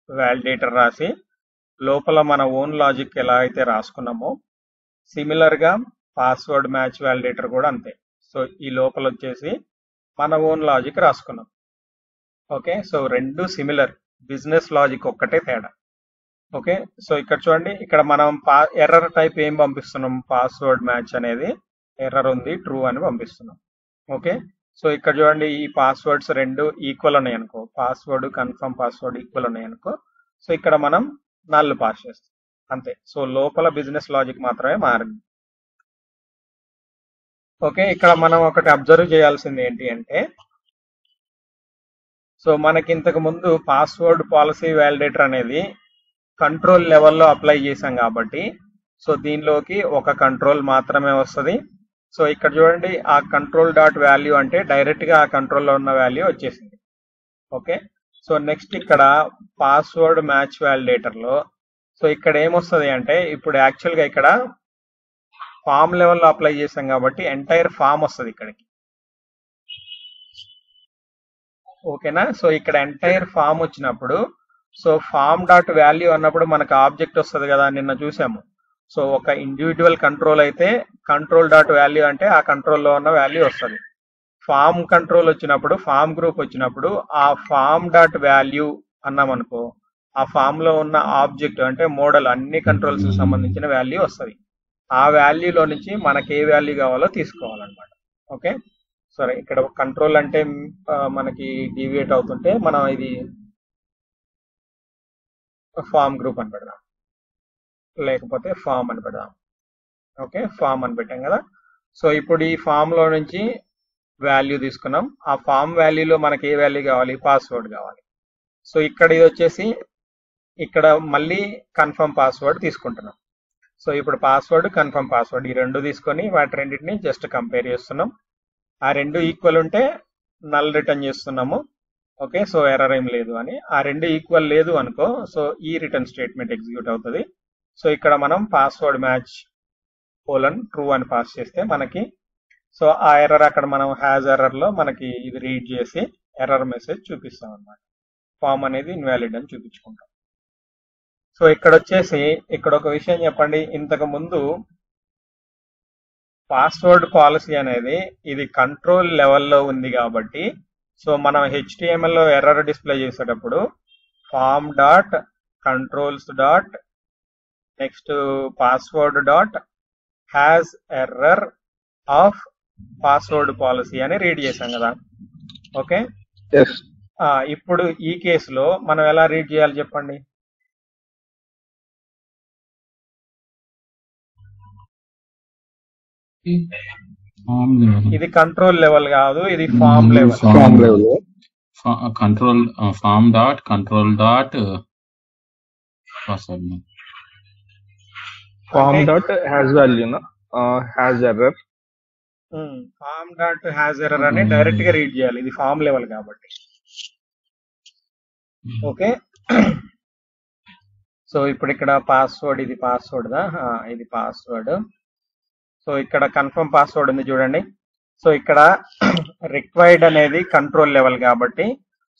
వ్యాలిడేటర్ రాసి లోపల మన ఓన్ లాజిక్ ఎలా అయితే రాసుకున్నామో సిమిలర్ గా పాస్వర్డ్ మ్యాచ్ వ్యాలిడేటర్ కూడా అంతే. సో ఈ లోపల వచ్చేసి మన ఓన్ లాజిక్ రాసుకున్నాం. ఓకే, సో రెండు సిమిలర్, బిజినెస్ లాజిక్ ఒక్కటే తేడా. ఓకే, సో ఇక్కడ చూడండి, ఇక్కడ మనం ఎర్రర్ టైప్ ఏం పంపిస్తున్నాం, పాస్వర్డ్ మ్యాచ్ అనేది ఎర్రర్ ఉంది, ట్రూ అని పంపిస్తున్నాం. ఓకే, సో ఇక్కడ చూడండి, ఈ పాస్వర్డ్స్ రెండు ఈక్వల్ ఉన్నాయి అనుకో, పాస్వర్డ్ కన్ఫర్మ్ పాస్వర్డ్ ఈక్వల్ ఉన్నాయి అనుకో, సో ఇక్కడ మనం నల్ పాస్ చేస్తాం అంతే. సో లోపల బిజినెస్ లాజిక్ మాత్రమే మారింది. ఓకే, ఇక్కడ మనం ఒకటి అబ్జర్వ్ చేయాల్సింది ఏంటి అంటే, సో మనకి ఇంతకు ముందు పాస్వర్డ్ పాలసీ వ్యాలిడేటర్ అనేది కంట్రోల్ లెవెల్లో అప్లై చేసాం కాబట్టి సో దీనిలోకి ఒక కంట్రోల్ మాత్రమే వస్తుంది. సో ఇక్కడ చూడండి, ఆ కంట్రోల్ డాట్ వాల్యూ అంటే డైరెక్ట్ గా ఆ కంట్రోల్లో ఉన్న వాల్యూ వచ్చేసింది. ఓకే, సో నెక్స్ట్ ఇక్కడ పాస్వర్డ్ మ్యాచ్ వ్యాలిడేటర్ లో సో ఇక్కడ ఏమొస్తుంది అంటే, ఇప్పుడు యాక్చువల్ గా ఇక్కడ ఫామ్ లెవెల్లో అప్లై చేసాం కాబట్టి ఎంటైర్ ఫామ్ వస్తుంది ఇక్కడికి. ఓకేనా, సో ఇక్కడ ఎంటైర్ ఫామ్ వచ్చినప్పుడు సో ఫామ్ డాట్ వాల్యూ అన్నప్పుడు మనకు ఆబ్జెక్ట్ వస్తుంది కదా, నిన్న చూసాము. సో ఒక ఇండివిజువల్ కంట్రోల్ అయితే కంట్రోల్ డాట్ వాల్యూ అంటే ఆ కంట్రోల్లో ఉన్న వాల్యూ వస్తుంది. ఫామ్ కంట్రోల్ వచ్చినప్పుడు, ఫామ్ గ్రూప్ వచ్చినప్పుడు ఆ ఫామ్ డాట్ వాల్యూ అన్నాం అనుకో, ఆ ఫామ్ లో ఉన్న ఆబ్జెక్ట్ అంటే మోడల్ అన్ని కంట్రోల్స్ సంబంధించిన వాల్యూ వస్తుంది. ఆ వాల్యూలో నుంచి మనకి ఏ వాల్యూ కావాలో తీసుకోవాలన్నమాట. ఓకే, సరే ఇక్కడ కంట్రోల్ అంటే మనకి డీవియేట్ అవుతుంటే మనం ఇది ఫామ్ గ్రూప్ అని పెడదాం, లేకపోతే ఫామ్ అని పెడదాం. ఓకే, ఫామ్ అని పెట్టాం కదా. సో ఇప్పుడు ఈ ఫామ్ లో నుంచి వాల్యూ తీసుకున్నాం. ఆ ఫామ్ వాల్యూలో మనకి ఏ వాల్యూ కావాలి, పాస్వర్డ్ కావాలి. సో ఇక్కడ ఇది వచ్చేసి ఇక్కడ మళ్ళీ కన్ఫర్మ్ పాస్వర్డ్ తీసుకుంటున్నాం. సో ఇప్పుడు పాస్వర్డ్, కన్ఫర్మ్ పాస్వర్డ్ ఈ రెండు తీసుకొని వాటి రెండింటిని జస్ట్ కంపేర్ చేస్తున్నాం. ఆ రెండు ఈక్వల్ ఉంటే నల్ రిటర్న్ చేస్తున్నాము. ఓకే, సో ఎర్రర్ ఏం లేదు అని. ఆ రెండు ఈక్వల్ లేదు అనుకో, సో ఈ రిటర్న్ స్టేట్మెంట్ ఎగ్జిక్యూట్ అవుతుంది. సో ఇక్కడ మనం పాస్వర్డ్ మ్యాచ్ ట్రూ అని పాస్ చేస్తే మనకి సో ఆ ఎర్రర్ అక్కడ మనం హ్యాజ్ ఎర్రర్ లో మనకి ఇది రీడ్ చేసి ఎర్రర్ మెసేజ్ చూపిస్తాం అన్నమాట. ఫామ్ అనేది ఇన్వాలిడ్ అని చూపించుకుంటాం. సో ఇక్కడ వచ్చేసి ఇక్కడ ఒక విషయం చెప్పండి, ఇంతకు ముందు పాస్వర్డ్ పాలసీ అనేది ఇది కంట్రోల్ లెవెల్లో ఉంది కాబట్టి సో మనం HTML లో ఎర్రర్ డిస్ప్లే చేసేటప్పుడు form dot controls dot next password dot has error of password policy అని రీడ్ చేశాం కదా. ఓకే, ఇప్పుడు ఈ కేసులో మనం ఎలా రీడ్ చేయాలి చెప్పండి. ఇది కంట్రోల్ లెవెల్ కాదు, ఇది form level. Control form dot control dot form dot has value has error, form dot has error అని డైరెక్ట్ గా రీడ్ చేయాలి, ఇది ఫామ్ లెవెల్ కాబట్టి. ఓకే, సో ఇప్పుడు ఇక్కడ పాస్వర్డ్, ఇది పాస్వర్డ్ దా, ఇది పాస్వర్డ్. సో ఇక్కడ కన్ఫర్మ్ పాస్వర్డ్ ఉంది చూడండి. సో ఇక్కడ రిక్వైర్డ్ అనేది కంట్రోల్ లెవెల్ కాబట్టి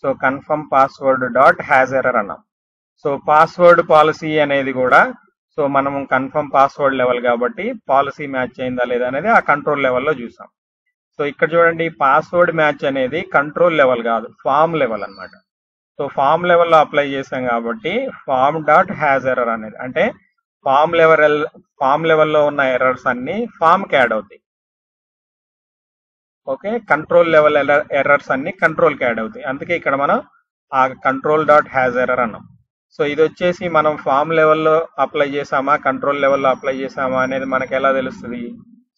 so confirm password dot has error అన్నాం. సో పాస్వర్డ్ పాలసీ అనేది కూడా సో మనం కన్ఫర్మ్ పాస్వర్డ్ లెవెల్ కాబట్టి పాలసీ మ్యాచ్ అయిందా లేదా అనేది ఆ కంట్రోల్ లెవెల్లో చూసాం. సో ఇక్కడ చూడండి, పాస్వర్డ్ మ్యాచ్ అనేది కంట్రోల్ లెవెల్ కాదు, ఫామ్ లెవెల్ అన్నమాట. సో ఫామ్ లెవెల్లో అప్లై చేసాం కాబట్టి ఫామ్ డాట్ హ్యాజ్ ఎర్రర్ అనేది అంటే ఫామ్ లెవెల్లో ఉన్న ఎర్రర్స్ అన్ని ఫామ్ కి యాడ్ అవుతాయి. ఓకే, కంట్రోల్ లెవెల్ ఎర్రర్స్ అన్ని కంట్రోల్ కి యాడ్ అవుతాయి. అందుకే ఇక్కడ మనం ఆ కంట్రోల్ డాట్ హ్యాజ్ ఎర్రర్ అన్నాం. సో ఇది వచ్చేసి మనం ఫామ్ లెవెల్లో అప్లై చేసామా కంట్రోల్ లెవెల్లో అప్లై చేసామా అనేది మనకి ఎలా తెలుస్తుంది.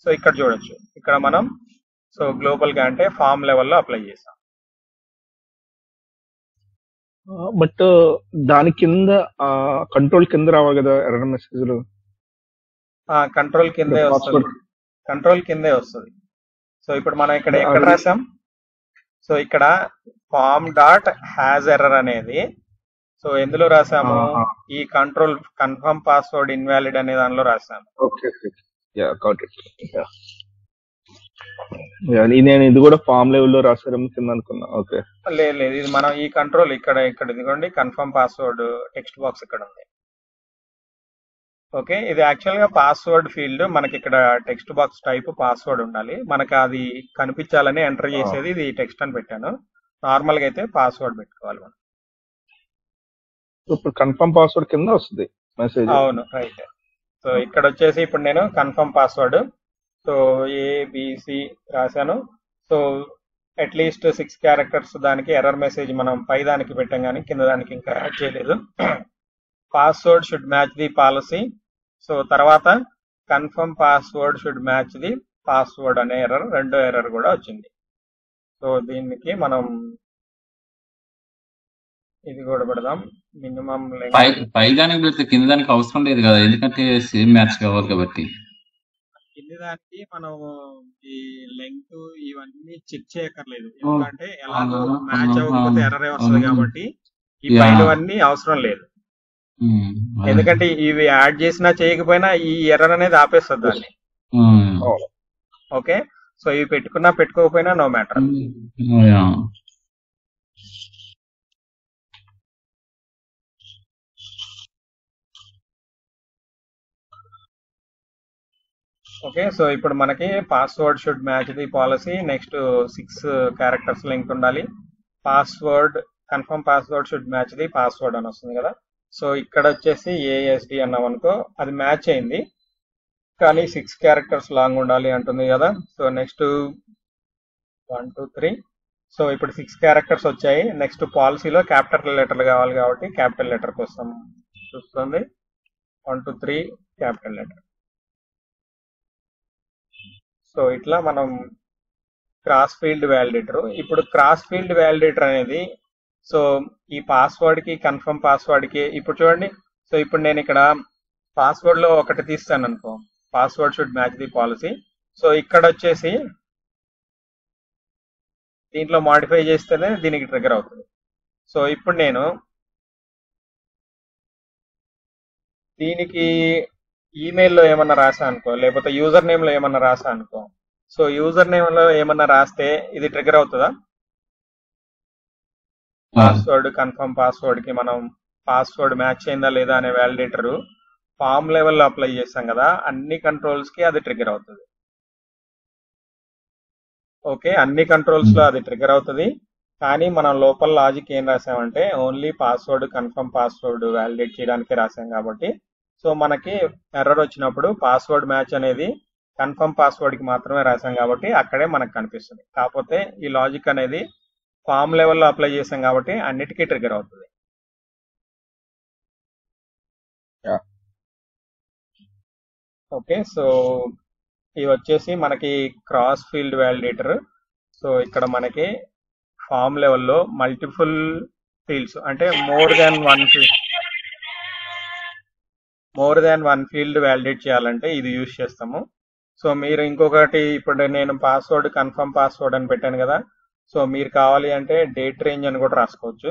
సో ఇక్కడ చూడొచ్చు, ఇక్కడ మనం సో గ్లోబల్ గా అంటే ఫామ్ లెవెల్లో అప్లై చేసాం. బట్ దాని కింద కంట్రోల్ కింద రావాలి కదా ఎర్రర్ మెసేజ్లు. కంట్రోల్ కిందే వస్తుంది, కంట్రోల్ కిందే వస్తుంది. సో ఇప్పుడు మనం ఇక్కడ ఎక్కడ రాసాం, సో ఇక్కడ ఫామ్ డాట్ హ్యాజ్ ఎర్రర్ అనేది సో ఎందులో రాసాము, ఈ కంట్రోల్ కన్ఫర్మ్ పాస్వర్డ్ ఇన్వాలిడ్ అనే దానిలో రాసాము. నేను ఇది కూడా ఫామ్ లెవెల్లో రాసారేమో కింద అనుకున్నా. ఓకే, లేదు ఇది మనం ఈ కంట్రోల్ ఇక్కడ ఇదిగోండి కన్ఫర్మ్ పాస్వర్డ్ టెక్స్ట్ బాక్స్ ఇక్కడ ఉంది. ఓకే, ఇది యాక్చువల్ గా పాస్వర్డ్ ఫీల్డ్, మనకి ఇక్కడ టెక్స్ట్ బాక్స్ టైప్ పాస్వర్డ్ ఉండాలి, మనకి అది కనిపించాలని ఎంటర్ చేసేది ఇది టెక్స్ట్ అని పెట్టాను. నార్మల్ గా అయితే పాస్వర్డ్ పెట్టుకోవాలి మనం. ఇప్పుడు కన్ఫర్మ్ పాస్వర్డ్ కింద వస్తుంది మెసేజ్. అవును, రైట్. సో ఇక్కడ వచ్చేసి ఇప్పుడు నేను కన్ఫర్మ్ పాస్వర్డ్ సో ABC రాశాను. సో అట్లీస్ట్ 6 క్యారెక్టర్స్ దానికి ఎర్రర్ మెసేజ్ మనం పై దానికి పెట్టాం కానీ కింద దానికి ఇంకా యాడ్ చేయలేదు. Password should match the policy. So తర్వాత confirm password should match the password అనే ఎర్రర్, రెండో ఎర్రర్ కూడా వచ్చింది. సో దీనికి మనం ఇది కూడా పెడదాం, మినిమం పై దానికి పెడితే కింద దానికి అవసరం లేదు కదా, ఎందుకంటే సేమ్ మ్యాచ్ కావాలి కాబట్టి. కింద దానికి మనం ఈ లెంగ్త్ ఇవన్నీ చెక్ చేయక్కర్లేదు, ఎందుకంటే ఎలాగో మ్యాచ్ అవ్వకపోతే ఎర్రర్ వస్తుంది కాబట్టి ఈ పైనవన్నీ అవసరం లేదు. ఎందుకంటే ఇవి యాడ్ చేసినా చేయకపోయినా ఈ ఎర్రర్ అనేది ఆపేస్తుంది దాన్ని. ఓకే, సో ఇవి పెట్టుకున్నా పెట్టుకోకపోయినా నో మ్యాటర్. ఓకే, సో ఇప్పుడు మనకి password should match the policy, next 6 characters link ఉండాలి, password confirm password should match the password అని వస్తుంది కదా. సో ఇక్కడ వచ్చేసి ఏఎస్డి అన్నాం అనుకో, అది మ్యాచ్ అయింది, కానీ 6 క్యారెక్టర్స్ లాంగ్ ఉండాలి అంటుంది కదా. సో నెక్స్ట్ 1 2 3, సో ఇప్పుడు 6 క్యారెక్టర్స్ వచ్చాయి. నెక్స్ట్ పాలసీలో క్యాపిటల్ లెటర్లు కావాలి కాబట్టి క్యాపిటల్ లెటర్ కోసం చూస్తుంది. 1 2 3 క్యాపిటల్ లెటర్. సో ఇట్లా మనం క్రాస్ ఫీల్డ్ వ్యాలిడేటర్. ఇప్పుడు క్రాస్ ఫీల్డ్ వ్యాలిడేటర్ అనేది సో ఈ పాస్వర్డ్ కి కన్ఫర్మ్ పాస్వర్డ్ కి ఇప్పుడు చూడండి. సో ఇప్పుడు నేను ఇక్కడ పాస్వర్డ్ లో ఒకటి తీస్తాను అనుకో, password should match the policy. So ఇక్కడ వచ్చేసి దీంట్లో మాడిఫై చేస్తేనే దీనికి ట్రిగర్ అవుతుంది. సో ఇప్పుడు నేను దీనికి ఈమెయిల్లో ఏమన్నా రాసా అనుకో, లేకపోతే యూజర్ నేమ్ లో ఏమన్నా రాసా అనుకో, సో యూజర్ నేమ్ లో ఏమన్నా రాస్తే ఇది ట్రిగర్ అవుతుందా? పాస్వర్డ్ కన్ఫర్మ్ పాస్వర్డ్ కి మనం పాస్వర్డ్ మ్యాచ్ అయిందా లేదా అనే వ్యాలిడేటర్ ఫామ్ లెవెల్లో అప్లై చేస్తాం కదా, అన్ని కంట్రోల్స్ కి అది ట్రిగర్ అవుతుంది. ఓకే, అన్ని కంట్రోల్స్ లో అది ట్రిగర్ అవుతుంది, కానీ మనం లోపల లాజిక్ ఏం రాసామంటే only password confirm password validate చేయడానికి రాసాం కాబట్టి సో మనకి ఎర్రర్ వచ్చినప్పుడు పాస్వర్డ్ మ్యాచ్ అనేది కన్ఫర్మ్ పాస్వర్డ్ కి మాత్రమే రాసాం కాబట్టి అక్కడే మనకు కనిపిస్తుంది. కాకపోతే ఈ లాజిక్ అనేది ఫామ్ లెవెల్లో అప్లై చేసాం కాబట్టి అన్నిటికీ ట్రిగర్ అవుతుంది. ఓకే, సో ఇవి వచ్చేసి మనకి క్రాస్ ఫీల్డ్ వ్యాలిడేటర్. సో ఇక్కడ మనకి ఫామ్ లెవెల్లో మల్టిపుల్ ఫీల్డ్స్ అంటే more than one field validate చేయాలంటే ఇది యూజ్ చేస్తాము. సో మీరు ఇంకొకటి ఇప్పుడు నేను పాస్వర్డ్ కన్ఫర్మ్ పాస్వర్డ్ అని పెట్టాను కదా, సో మీరు కావాలి అంటే డేట్ రేంజ్ అని కూడా రాసుకోవచ్చు.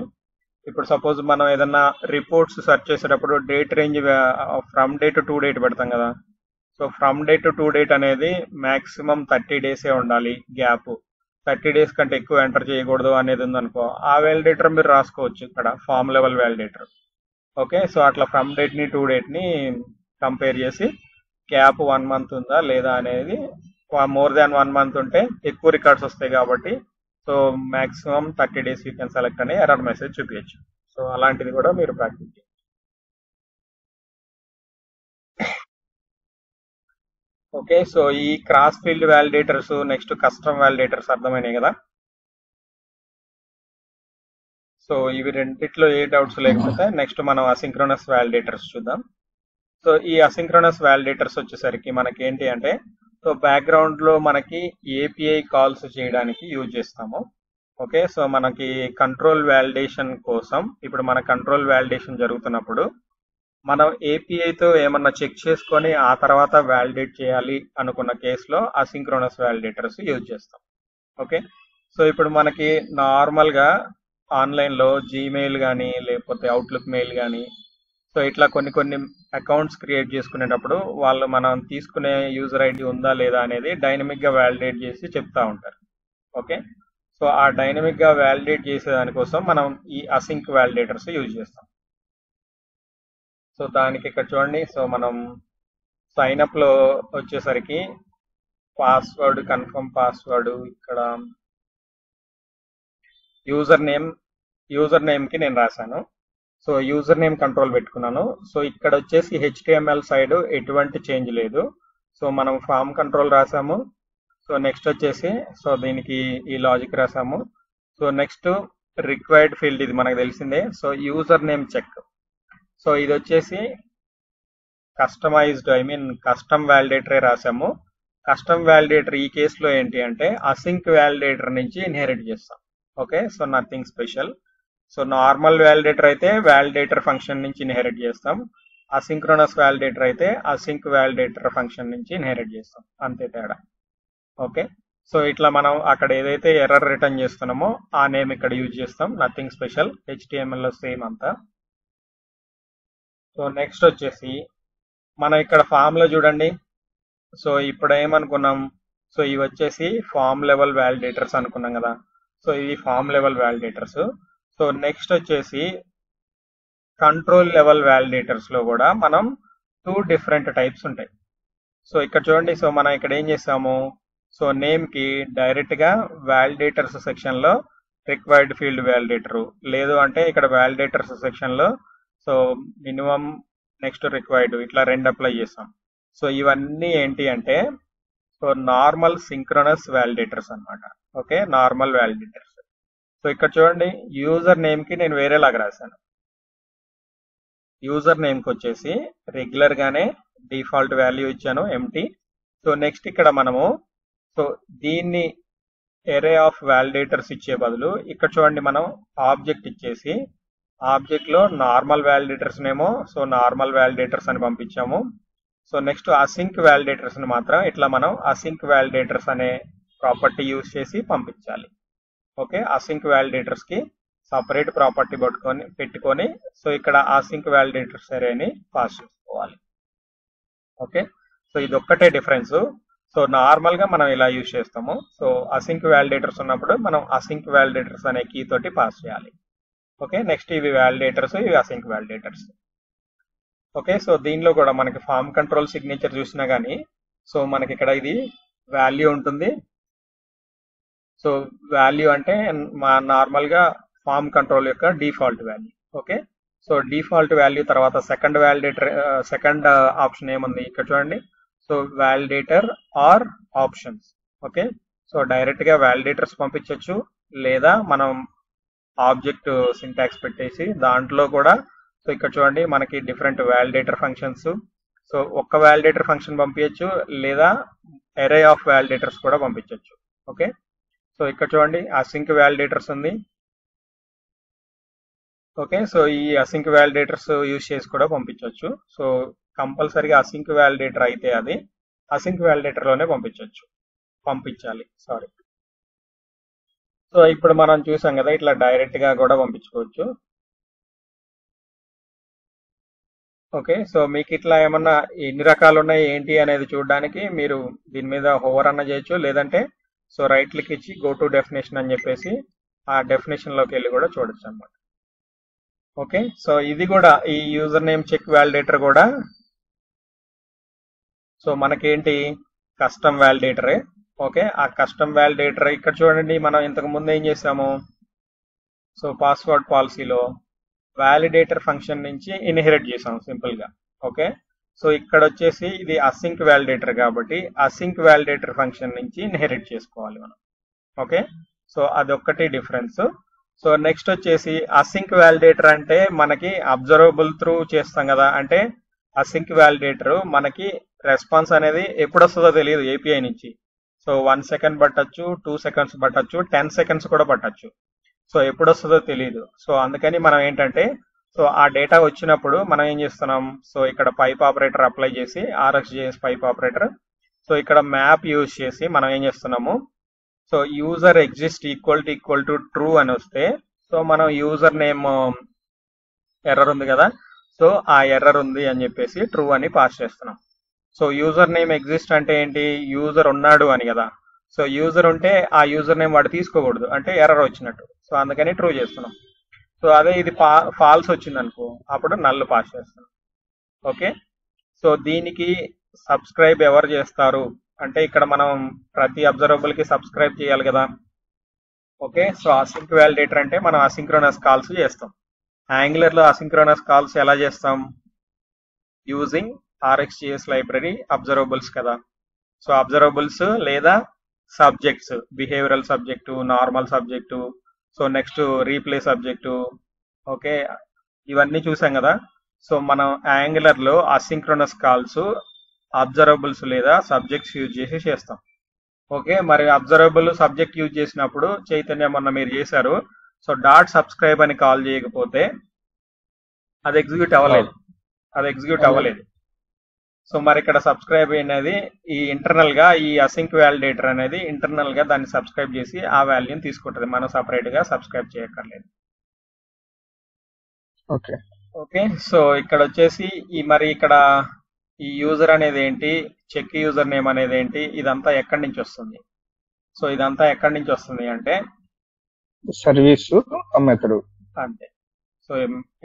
ఇప్పుడు సపోజ్ మనం ఏదన్నా రిపోర్ట్స్ సెర్చ్ చేసేటప్పుడు date range from date to date పెడతాం కదా. So from date to date అనేది మాక్సిమం 30 డేసే ఉండాలి గ్యాప్, 30 డేస్ కంటే ఎక్కువ ఎంటర్ చేయకూడదు అనేది ఉందనుకో, ఆ వ్యాలిడేటర్ మీరు రాసుకోవచ్చు ఇక్కడ form level validator. Okay, so అట్లా ఫ్రమ్ డేట్ ని టు డేట్ ని కంపేర్ చేసి గ్యాప్ 1 మంత్ ఉందా లేదా అనేది, మోర్ దాన్ 1 మంత్ ఉంటే ఎక్కువ రికార్డ్స్ వస్తాయి కాబట్టి so maximum 30 days you can select అని ఎర్రర్ మెసేజ్ చూపించచ్చు. సో అలాంటిది కూడా మీరు ప్రాక్టీస్ చేయొచ్చు. ఓకే, సో ఈ cross field validators next custom validators అర్థమైనాయి కదా. సో ఇవి రెండిట్లో ఏ డౌట్స్ లేకపోతే నెక్స్ట్ మనం అసింక్రోనస్ వ్యాలిడేటర్స్ చూద్దాం. సో ఈ అసింక్రోనస్ వ్యాలిడేటర్స్ వచ్చేసరికి మనకి ఏంటి అంటే సో బ్యాక్గ్రౌండ్ లో మనకి ఏపీఐ కాల్స్ చేయడానికి యూజ్ చేస్తాము. ఓకే, సో మనకి కంట్రోల్ వ్యాలిడేషన్ కోసం ఇప్పుడు మన కంట్రోల్ వ్యాలిడేషన్ జరుగుతున్నప్పుడు మనం ఏపీఐతో ఏమన్నా చెక్ చేసుకొని ఆ తర్వాత వ్యాలిడేట్ చేయాలి అనుకున్న కేసులో అసింక్రోనస్ వ్యాలిడేటర్స్ యూజ్ చేస్తాం. ఓకే, సో ఇప్పుడు మనకి నార్మల్ గా ఆన్లైన్ లో జీమెయిల్ కానీ లేకపోతే అవుట్లుక్ మెయిల్ కానీ సో ఇట్లా కొన్ని అకౌంట్స్ క్రియేట్ చేసుకునేటప్పుడు వాళ్ళు మనం తీసుకునే యూజర్ ఐడి ఉందా లేదా అనేది డైనమిక్ గా వ్యాలిడేట్ చేసి చెప్తా ఉంటారు. ఓకే, సో ఆ డైనమిక్ గా వ్యాలిడేట్ చేసే దానికోసం మనం ఈ అసింక్ వ్యాలిడేటర్స్ యూజ్ చేస్తాం. సో దానికి ఇక్కడ చూడండి, సో మనం సైన్ అప్ లో వచ్చేసరికి పాస్వర్డ్ కన్ఫర్మ్ పాస్వర్డ్, ఇక్కడ యూజర్ నేమ్ కి నేను రాశాను. సో యూజర్ నేమ్ కంట్రోల్ పెట్టుకున్నాను. సో ఇక్కడ వచ్చేసి HTML సైడ్ ఎటువంటి చేంజ్ లేదు. సో మనం ఫామ్ కంట్రోల్ రాసాము. సో నెక్స్ట్ వచ్చేసి సో దీనికి ఈ లాజిక్ రాసాము. సో నెక్స్ట్ రిక్వైర్డ్ ఫీల్డ్ ఇది మనకు తెలిసిందే. So user name check, so ఇది వచ్చేసి కస్టమైజ్డ్ కస్టమ్ వ్యాలిడేటరే రాసాము. కస్టమ్ వ్యాలిడేటర్ ఈ కేసులో ఏంటి అంటే అసింక్ వ్యాలిడేటర్ నుంచి ఇన్హెరిట్ చేస్తాం. Okay, so nothing special. So normal validator అయితే వ్యాలిడేటర్ ఫంక్షన్ నుంచి ఇన్హెరిట్ చేస్తాం, అసింక్రోనస్ వ్యాలిడేటర్ అయితే అసింక్ వ్యాలిడేటర్ ఫంక్షన్ నుంచి ఇన్హెరిట్ చేస్తాం, అంతే తేడా. ఓకే, సో ఇట్లా మనం అక్కడ ఏదైతే ఎర్రర్ రిటర్న్ చేస్తున్నామో ఆ నేమ్ ఇక్కడ యూజ్ చేస్తాం, నథింగ్ స్పెషల్, HTML లో సేమ్ అంతా. సో నెక్స్ట్ వచ్చేసి మనం ఇక్కడ ఫామ్ లో చూడండి. సో ఇప్పుడు ఏమనుకున్నాం, సో ఇవి వచ్చేసి ఫామ్ లెవెల్ వ్యాలిడేటర్స్ అనుకున్నాం కదా. సో ఇవి form level validators. So next వచ్చేసి కంట్రోల్ లెవెల్ వ్యాలిడేటర్స్ లో కూడా మనం 2 డిఫరెంట్ టైప్స్ ఉంటాయి. సో ఇక్కడ చూడండి, సో మనం ఇక్కడ ఏం చేసాము, సో నేమ్ కి డైరెక్ట్ గా వ్యాలిడేటర్స్ సెక్షన్ లో రిక్వైర్డ్ ఫీల్డ్ వ్యాలిడేటర్, లేదు అంటే ఇక్కడ వ్యాలిడేటర్స్ సెక్షన్ లో సో మినిమం నెక్స్ట్ రిక్వైర్డ్ ఇట్లా రెండు అప్లై చేసాం. సో ఇవన్నీ ఏంటి అంటే సో నార్మల్ సింక్రోనస్ వ్యాలిడేటర్స్ అన్నమాట. Okay, normal validators. సో ఇక్కడ చూడండి, యూజర్ నేమ్ కి నేను వేరేలాగా రాశాను. యూజర్ నేమ్ కి వచ్చేసి రెగ్యులర్ గానే డిఫాల్ట్ వాల్యూ ఇచ్చాను ఎంటీ. సో నెక్స్ట్ ఇక్కడ మనము సో దీన్ని ఎరే ఆఫ్ వ్యాలిడేటర్స్ ఇచ్చే బదులు ఇక్కడ చూడండి మనం ఆబ్జెక్ట్ ఇచ్చేసి ఆబ్జెక్ట్ లో నార్మల్ వ్యాలిడేటర్స్ నేమో సో నార్మల్ వ్యాలిడేటర్స్ అని పంపించాము. సో నెక్స్ట్ అసింక్ వ్యాలిడేటర్స్ ని మాత్రం ఇట్లా మనం అసింక్ వ్యాలిడేటర్స్ అనే ప్రాపర్టీ యూజ్ చేసి పంపించాలి. ఓకే, అసింక్ వ్యాలిడేటర్స్ కి సపరేట్ ప్రాపర్టీ పెట్టుకొని సో ఇక్కడ అసింక్ వ్యాలిడేటర్స్ అరేని పాస్ చేసుకోవాలి. ఓకే, సో ఇది ఒక్కటే డిఫరెన్స్. సో నార్మల్ గా మనం ఇలా యూజ్ చేస్తాము. సో అసింక్ వ్యాలిడేటర్స్ ఉన్నప్పుడు మనం అసింక్ వ్యాలిడేటర్స్ అనే కీ తోటి పాస్ చేయాలి. ఓకే, నెక్స్ట్ ఇవి వ్యాలిడేటర్స్, ఇవి అసింక్ వ్యాలిడేటర్స్. ఓకే, సో దీనిలో కూడా మనకి ఫామ్ కంట్రోల్ సిగ్నేచర్ చూసినా గానీ సో మనకి ఇక్కడ ఇది వాల్యూ ఉంటుంది. సో వాల్యూ అంటే మా నార్మల్ గా ఫామ్ కంట్రోల్ యొక్క default value. Okay, so default value తర్వాత సెకండ్ వ్యాలిడేటర్, సెకండ్ ఆప్షన్ ఏముంది ఇక్కడ చూడండి, so validator or options. Okay, so direct గా వ్యాలిడేటర్స్ పంపించవచ్చు, లేదా మనం ఆబ్జెక్ట్ సింటాక్స్ పెట్టేసి దాంట్లో కూడా సో ఇక్కడ చూడండి మనకి డిఫరెంట్ వ్యాలిడేటర్ ఫంక్షన్స్. సో ఒక్క వ్యాలిడేటర్ ఫంక్షన్ పంపించచ్చు, లేదా ఎరే ఆఫ్ వ్యాలిడేటర్స్ కూడా పంపించవచ్చు. ఓకే, సో ఇక్కడ చూడండి అసింక్ వ్యాలిడేటర్స్ ఉంది. ఓకే, సో ఈ అసింక్ వ్యాలిడేటర్స్ యూజ్ చేసి కూడా పంపించవచ్చు. సో కంపల్సరీగా అసింక్ వ్యాలిడేటర్ అయితే అది అసింక్ వ్యాలిడేటర్ లోనే పంపించాలి. సారీ. సో ఇప్పుడు మనం చూసాం కదా, ఇట్లా డైరెక్ట్ గా కూడా పంపించుకోవచ్చు. ఓకే, సో మీకు ఇట్లా ఏమన్నా ఎన్ని రకాలు ఉన్నాయి ఏంటి అనేది చూడడానికి మీరు దీని మీద హోవర్ అన్న చేయొచ్చు, లేదంటే సో రైట్ క్లిక్ ఇచ్చి గో టు డెఫినేషన్ అని చెప్పేసి ఆ డెఫినేషన్ లోకి వెళ్ళి కూడా చూడొచ్చు అన్నమాట. ఓకే, సో ఇది కూడా ఈ యూజర్ నేమ్ చెక్ వ్యాలిడేటర్ కూడా సో మనకేంటి కస్టమ్ వ్యాలిడేటరే. ఓకే, ఆ కస్టమ్ వ్యాలిడేటర్ ఇక్కడ చూడండి మనం ఇంతకు ముందు ఏం చేసాము, సో పాస్వర్డ్ పాలసీలో వ్యాలిడేటర్ ఫంక్షన్ నుంచి ఇన్హెరిట్ చేసాం సింపుల్ గా. ఓకే, సో ఇక్కడ వచ్చేసి ఇది అసింక్ వ్యాలిడేటర్ కాబట్టి అసింక్ వ్యాలిడేటర్ ఫంక్షన్ నుంచి ఇన్హెరిట్ చేసుకోవాలి మనం. ఓకే, సో అదొక్కటి డిఫరెన్స్. సో నెక్స్ట్ వచ్చేసి అసింక్ వ్యాలిడేటర్ అంటే మనకి అబ్జర్వబుల్ త్రూ చేస్తాం కదా, అంటే అసింక్ వ్యాలిడేటర్ మనకి రెస్పాన్స్ అనేది ఎప్పుడు వస్తుందో తెలియదు ఏపీఐ నుంచి. సో 1 సెకండ్ పట్టచ్చు, 2 సెకండ్స్ పట్టచ్చు, 10 సెకండ్స్ కూడా పట్టచ్చు. సో ఎప్పుడు వస్తుందో తెలియదు. సో అందుకని మనం ఏంటంటే సో ఆ డేటా వచ్చినప్పుడు మనం ఏం చేస్తున్నాం, సో ఇక్కడ పైప్ ఆపరేటర్ అప్లై చేసి RxJS పైప్ ఆపరేటర్, సో ఇక్కడ మ్యాప్ యూజ్ చేసి మనం ఏం చేస్తున్నాము, so user exist equal to true అని వస్తే సో మనం యూజర్ నేమ్ ఎర్రర్ ఉంది కదా, సో ఆ ఎర్రర్ ఉంది అని చెప్పేసి ట్రూ అని పాస్ చేస్తున్నాం. సో యూజర్ నేమ్ ఎగ్జిస్ట్ అంటే ఏంటి, యూజర్ ఉన్నాడు అని కదా. సో యూజర్ ఉంటే ఆ యూజర్ నేమ్ వాడు తీసుకోకూడదు అంటే ఎర్రర్ వచ్చినట్టు. సో అందుకని ట్రూ చేస్తున్నాం. సో అదే ఇది ఫాల్స్ వచ్చింది అనుకో అప్పుడు నల్ పాస్ చేస్తున్నాం. ఓకే, సో దీనికి సబ్స్క్రైబ్ ఎవరు చేస్తారు అంటే ఇక్కడ మనం ప్రతి అబ్జర్వబుల్ కి సబ్స్క్రైబ్ చేయాలి కదా. ఓకే, సో అసింక్ వ్యాలిడేటర్ అంటే మనం అసింక్రోనస్ కాల్స్ చేస్తాం. యాంగులర్ లో అసింక్రోనస్ కాల్స్ ఎలా చేస్తాం, యూజింగ్ RxJS లైబ్రరీ అబ్జర్వబుల్స్ కదా. సో అబ్జర్వబుల్స్ లేదా subjects, behavioural subject, normal subject, so next replay subject. Okay, ఇవన్నీ చూసాం కదా. సో మనం యాంగులర్ లో అసింక్రోనస్ కాల్స్ అబ్జర్వబుల్స్ లేదా సబ్జెక్ట్స్ యూజ్ చేసి చేస్తాం. ఓకే, మరి అబ్జర్వబుల్ సబ్జెక్ట్ యూజ్ చేసినప్పుడు చైతన్య మొన్న మీరు చేశారు, సో డాట్ సబ్స్క్రైబ్ అని కాల్ చేయకపోతే అది ఎగ్జిక్యూట్ అవ్వలేదు. సో మరి ఇక్కడ సబ్స్క్రైబ్ అనేది ఈ ఇంటర్నల్ గా ఈ అసింక్ వ్యాలిడేటర్ అనేది ఇంటర్నల్ గా దాన్ని సబ్స్క్రైబ్ చేసి ఆ వాల్యూని తీసుకుంటది, మనం సపరేట్ గా సబ్స్క్రైబ్ చేయక్కర్లేదు. ఓకే ఓకే, సో ఇక్కడ వచ్చేసి మరి ఇక్కడ ఈ యూజర్ అనేది ఏంటి, చెక్ యూజర్ నేమ్ అనేది ఏంటి, ఇదంతా ఎక్కడి నుంచి వస్తుంది. సో ఇదంతా ఎక్కడి నుంచి వస్తుంది అంటే సర్వీస్ మెథడ్ అంతే. సో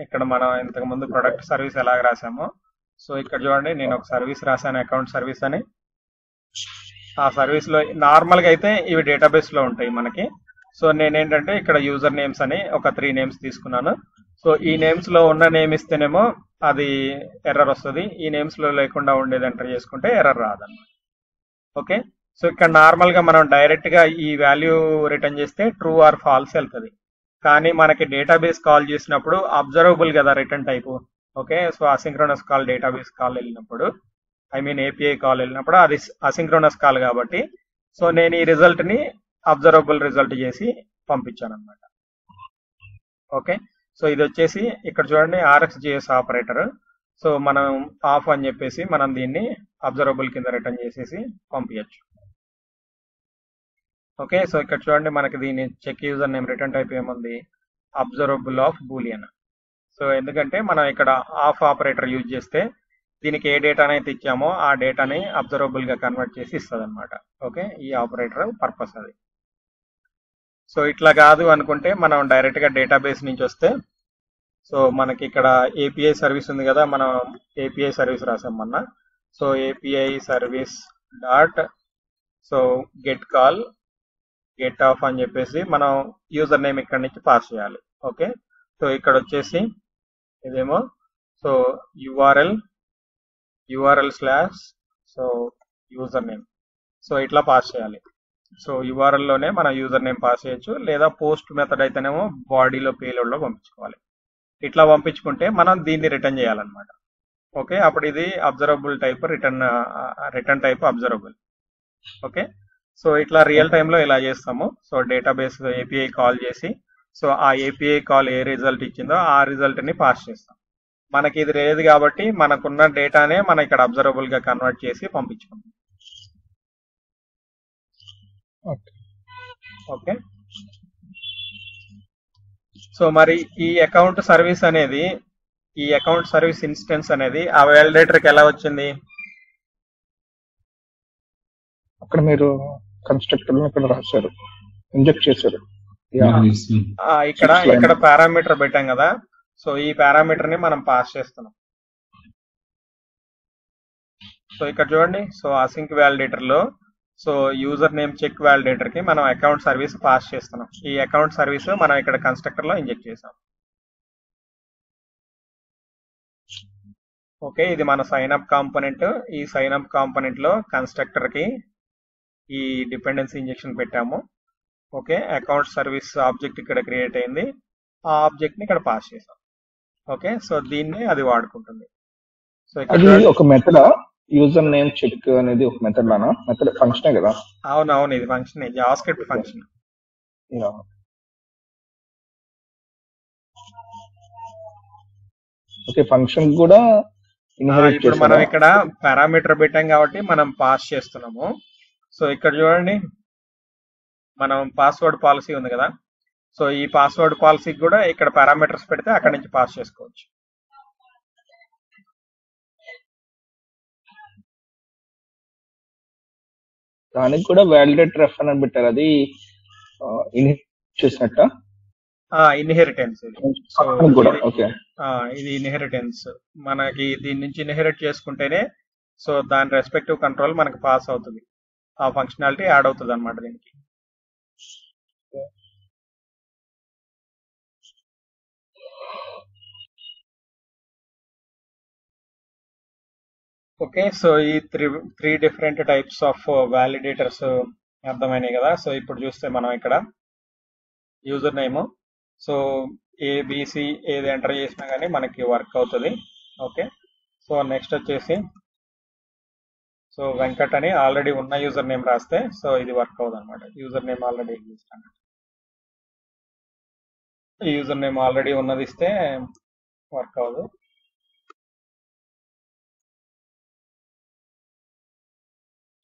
ఇక్కడ మనం ఇంతకు ముందు ప్రొడక్ట్ సర్వీస్ ఎలాగ రాసామో సో ఇక్కడ చూడండి, నేను ఒక సర్వీస్ రాశాను, అకౌంట్ సర్వీస్ అని. ఆ సర్వీస్ లో నార్మల్ గా అయితే ఇవి డేటాబేస్ లో ఉంటాయి మనకి. సో నేనేంటంటే ఇక్కడ యూజర్ నేమ్స్ అని ఒక 3 నేమ్స్ తీసుకున్నాను. సో ఈ నేమ్స్ లో ఉన్న నేమ్ ఇస్తేనేమో అది ఎర్రర్ వస్తుంది, ఈ నేమ్స్ లో లేకుండా ఉండేది ఎంటర్ చేసుకుంటే ఎర్రర్ రాదన్నమాట. ఓకే, సో ఇక్కడ నార్మల్ గా మనం డైరెక్ట్ గా ఈ వాల్యూ రిటర్న్ చేస్తే ట్రూ ఆర్ ఫాల్స్ వెళ్తుంది. కానీ మనకి డేటాబేస్ కాల్ చేసినప్పుడు అబ్జర్వబుల్ కదా return type. Okay, so asynchronous call database call వెళ్ళినప్పుడు, ఐ మీన్ ఏపీఐ కాల్ వెళ్ళినప్పుడు అది అసింక్రోనస్ కాల్ కాబట్టి, సో నేను ఈ రిజల్ట్ ని అబ్జర్వబుల్ రిజల్ట్ చేసి పంపించాను అనమాట. ఓకే, సో ఇది వచ్చేసి ఇక్కడ చూడండి RxJS ఆపరేటర్. సో మనం ఆఫ్ అని చెప్పేసి మనం దీన్ని అబ్జర్వబుల్ కింద రిటర్న్ చేసేసి పంపించచ్చు. ఓకే, సో ఇక్కడ చూడండి మనకి దీని check user name return type ఏముంది, అబ్జర్వబుల్ ఆఫ్ బూలియన్. సో ఎందుకంటే మనం ఇక్కడ ఆఫ్ ఆపరేటర్ యూజ్ చేస్తే దీనికి ఏ డేటాని అయితే ఇచ్చామో ఆ డేటాని అబ్జర్వబుల్ గా కన్వర్ట్ చేసి ఇస్తుంది అనమాట. ఓకే, ఈ ఆపరేటర్ పర్పస్ అది. సో ఇట్లా కాదు అనుకుంటే మనం డైరెక్ట్ గా డేటాబేస్ నుంచి వస్తే, సో మనకి ఇక్కడ ఏపీఐ సర్వీస్ ఉంది కదా, మనం ఏపీఐ సర్వీస్ రాసాం మొన్న. So API service dot so get call get off అని చెప్పేసి మనం యూజర్ నేమ్ ఇక్కడ నుంచి పాస్ చేయాలి. ఓకే, సో ఇక్కడ వచ్చేసి ఇదేమో so URL slash so user name, so ఇట్లా పాస్ చేయాలి. సో యూఆర్ఎల్ లోనే మనం యూజర్ నేమ్ పాస్ చేయొచ్చు, లేదా పోస్ట్ మెథడ్ అయితేనేమో బాడీలో పేలోడ్ లో పంపించుకోవాలి. ఇట్లా పంపించుకుంటే మనం దీన్ని రిటర్న్ చేయాలన్నమాట. ఓకే, అప్పుడు ఇది observable type return type observable. Okay, so ఇట్లా రియల్ టైంలో ఇలా చేస్తాము. సో డేటాబేస్ ఏపీఐ కాల్ చేసి, సో ఆ ఏపీఐ కాల్ ఏ రిజల్ట్ ఇచ్చిందో ఆ రిజల్ట్ ని పాస్ చేస్తాం. మనకి ఇది లేదు కాబట్టి మనకున్న డేటానే మనం ఇక్కడ అబ్జర్వబుల్ గా కన్వర్ట్ చేసి పంపించుకుంటాం. ఓకే, సో మరి ఈ అకౌంట్ సర్వీస్ అనేది, ఈ అకౌంట్ సర్వీస్ ఇన్స్టెన్స్ అనేది ఆ వ్యాలిడేటర్ కి ఎలా వచ్చింది? అక్కడ మీరు కన్స్ట్రక్టర్ ఇక్కడ రాశారు, ఇంజెక్ట్ చేశారు. ఇక్కడ పారామీటర్ పెట్టాం కదా, సో ఈ పారామీటర్ ని మనం పాస్ చేస్తున్నాం. సో ఇక్కడ చూడండి, సో అసింక్ వ్యాలిడేటర్ లో so user name check validator కి మనం అకౌంట్ సర్వీస్ పాస్ చేస్తున్నాం. ఈ అకౌంట్ సర్వీస్ మనం ఇక్కడ కన్స్ట్రక్టర్ లో ఇంజెక్ట్ చేసాం. ఓకే, ఇది మన సైన్ అప్ కాంపోనెంట్. ఈ సైన్ అప్ కాంపోనెంట్ లో కన్స్ట్రక్టర్ కి ఈ డిపెండెన్సీ ఇంజెక్షన్ పెట్టాము. ఓకే, అకౌంట్ సర్వీస్ ఆబ్జెక్ట్ ఇక్కడ క్రియేట్ అయింది, ఆ ఆబ్జెక్ట్ ని ఇక్కడ పాస్ చేసాం. ఓకే, సో దీన్ని అది వాడుకుంటుంది. సో అది ఒక మెథడ్, యూజర్ నేమ్ చెక్ అనేది ఒక మెథడ్ లానా? మెథడ్ ఫంక్షనే కదా? అవునవును, ఇది function, JavaScript function. Okay, function కూడా ఇప్పుడు మనం ఇక్కడ పారామీటర్ పెట్టాం కాబట్టి మనం పాస్ చేస్తున్నాము. సో ఇక్కడ చూడండి, మనం పాస్వర్డ్ పాలసీ ఉంది కదా, సో ఈ పాస్వర్డ్ పాలసీకి కూడా ఇక్కడ పారామీటర్స్ పెడితే అక్కడ నుంచి పాస్ చేసుకోవచ్చు. దానికి కూడా వ్యాలిడేటర్ ఎఫ్ అని పెట్టారు, అది ఇన్హెరిట్ చేసినట్ట? ఇన్హెరిటెన్స్ ఇది ఇన్హెరిటెన్స్. మనకి దీని నుంచి ఇన్హెరిట్ చేసుకుంటేనే సో దాని రెస్పెక్టివ్ కంట్రోల్ మనకి పాస్ అవుతుంది, ఆ ఫంక్షనాలిటీ యాడ్ అవుతుంది అనమాట దీనికి. ఓకే, సో ఈ three different types of validators అర్థమైనాయి కదా. సో ఇప్పుడు చూస్తే మనం ఇక్కడ యూజర్ నేమ్ సో ఏబిసి ఏది ఎంటర్ చేసినా కానీ మనకి వర్క్ అవుతుంది. ఓకే, సో నెక్స్ట్ వచ్చేసి సో వెంకట్ అని ఆల్రెడీ ఉన్న యూజర్ నేమ్ రాస్తే సో ఇది వర్క్ అవుతుంది అనమాట. యూజర్ నేమ్ ఆల్రెడీ ఎగ్జిస్ట్ అన్నమాట. ఈ యూజర్ నేమ్ ఆల్రెడీ ఉన్నది ఇస్తే వర్క్ అవ్వదు.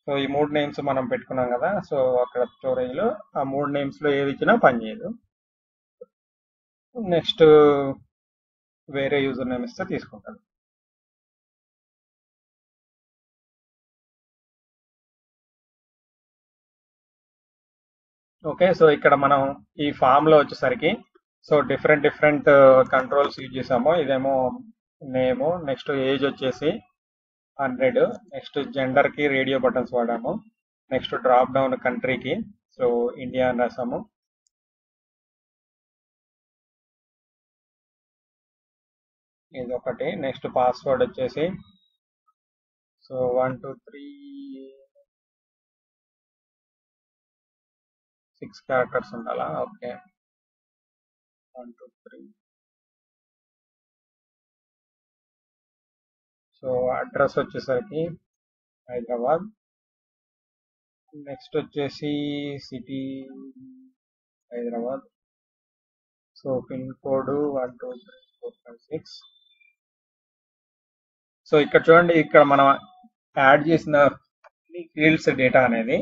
సో ఈ 3 నేమ్స్ మనం పెట్టుకున్నాం కదా, సో అక్కడ స్టోరేజ్ లో ఆ 3 నేమ్స్ లో ఏది ఇచ్చినా పనిచేయదు. నెక్స్ట్ వేరే యూజర్ నేమ్ ఇస్తే తీసుకుంటాడు. ఓకే, సో ఇక్కడ మనం ఈ ఫామ్ లో వచ్చేసరికి సో డిఫరెంట్ కంట్రోల్స్ యూజ్ చేసాము. ఇదేమో నేమ్, నెక్స్ట్ ఏజ్ వచ్చేసి 100, నెక్స్ట్ జెండర్ కి రేడియో బటన్స్ వాడాము, నెక్స్ట్ డ్రాప్ డౌన్ కంట్రీకి సో ఇండియా అని రాసాము. ఇది ఒకటి. నెక్స్ట్ పాస్వర్డ్ వచ్చేసి సో 1 2 3 6 క్యారెక్టర్స్ ఉండాలా. ఓకే 1 2 3. సో అడ్రస్ వచ్చేసరికి హైదరాబాద్. నెక్స్ట్ వచ్చేసి city Hyderabad. So pin code 1 2 3 4 5 6. So ఇక్కడ చూడండి, ఇక్కడ మనం యాడ్ చేసిన ఫీల్డ్స్ డేటా అనేది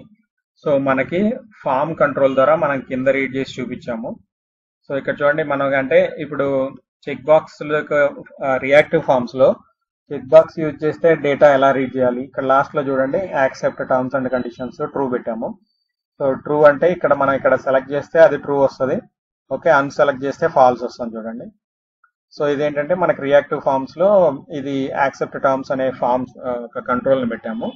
సో మనకి ఫామ్ కంట్రోల్ ద్వారా మనం కింద రీడ్ చేసి చూపించాము. సో ఇక్కడ చూడండి, మనం అంటే ఇప్పుడు చెక్ బాక్స్ రియాక్టివ్ ఫామ్స్ లో చెక్ బాక్స్ యూజ్ చేస్తే డేటా ఎలా రీడ్ చేయాలి. ఇక్కడ లాస్ట్ లో చూడండి, accept terms and conditions true పెట్టాము. సో ట్రూ అంటే ఇక్కడ మనం ఇక్కడ సెలెక్ట్ చేస్తే అది ట్రూ వస్తుంది. ఓకే, అన్సెలెక్ట్ చేస్తే ఫాల్స్ వస్తుంది చూడండి. సో ఇదేంటంటే మనకి రియాక్టివ్ ఫామ్స్ లో ఇది యాక్సెప్ట్ టర్మ్స్ అనే ఫామ్స్ ఒక కంట్రోల్ ని పెట్టాము.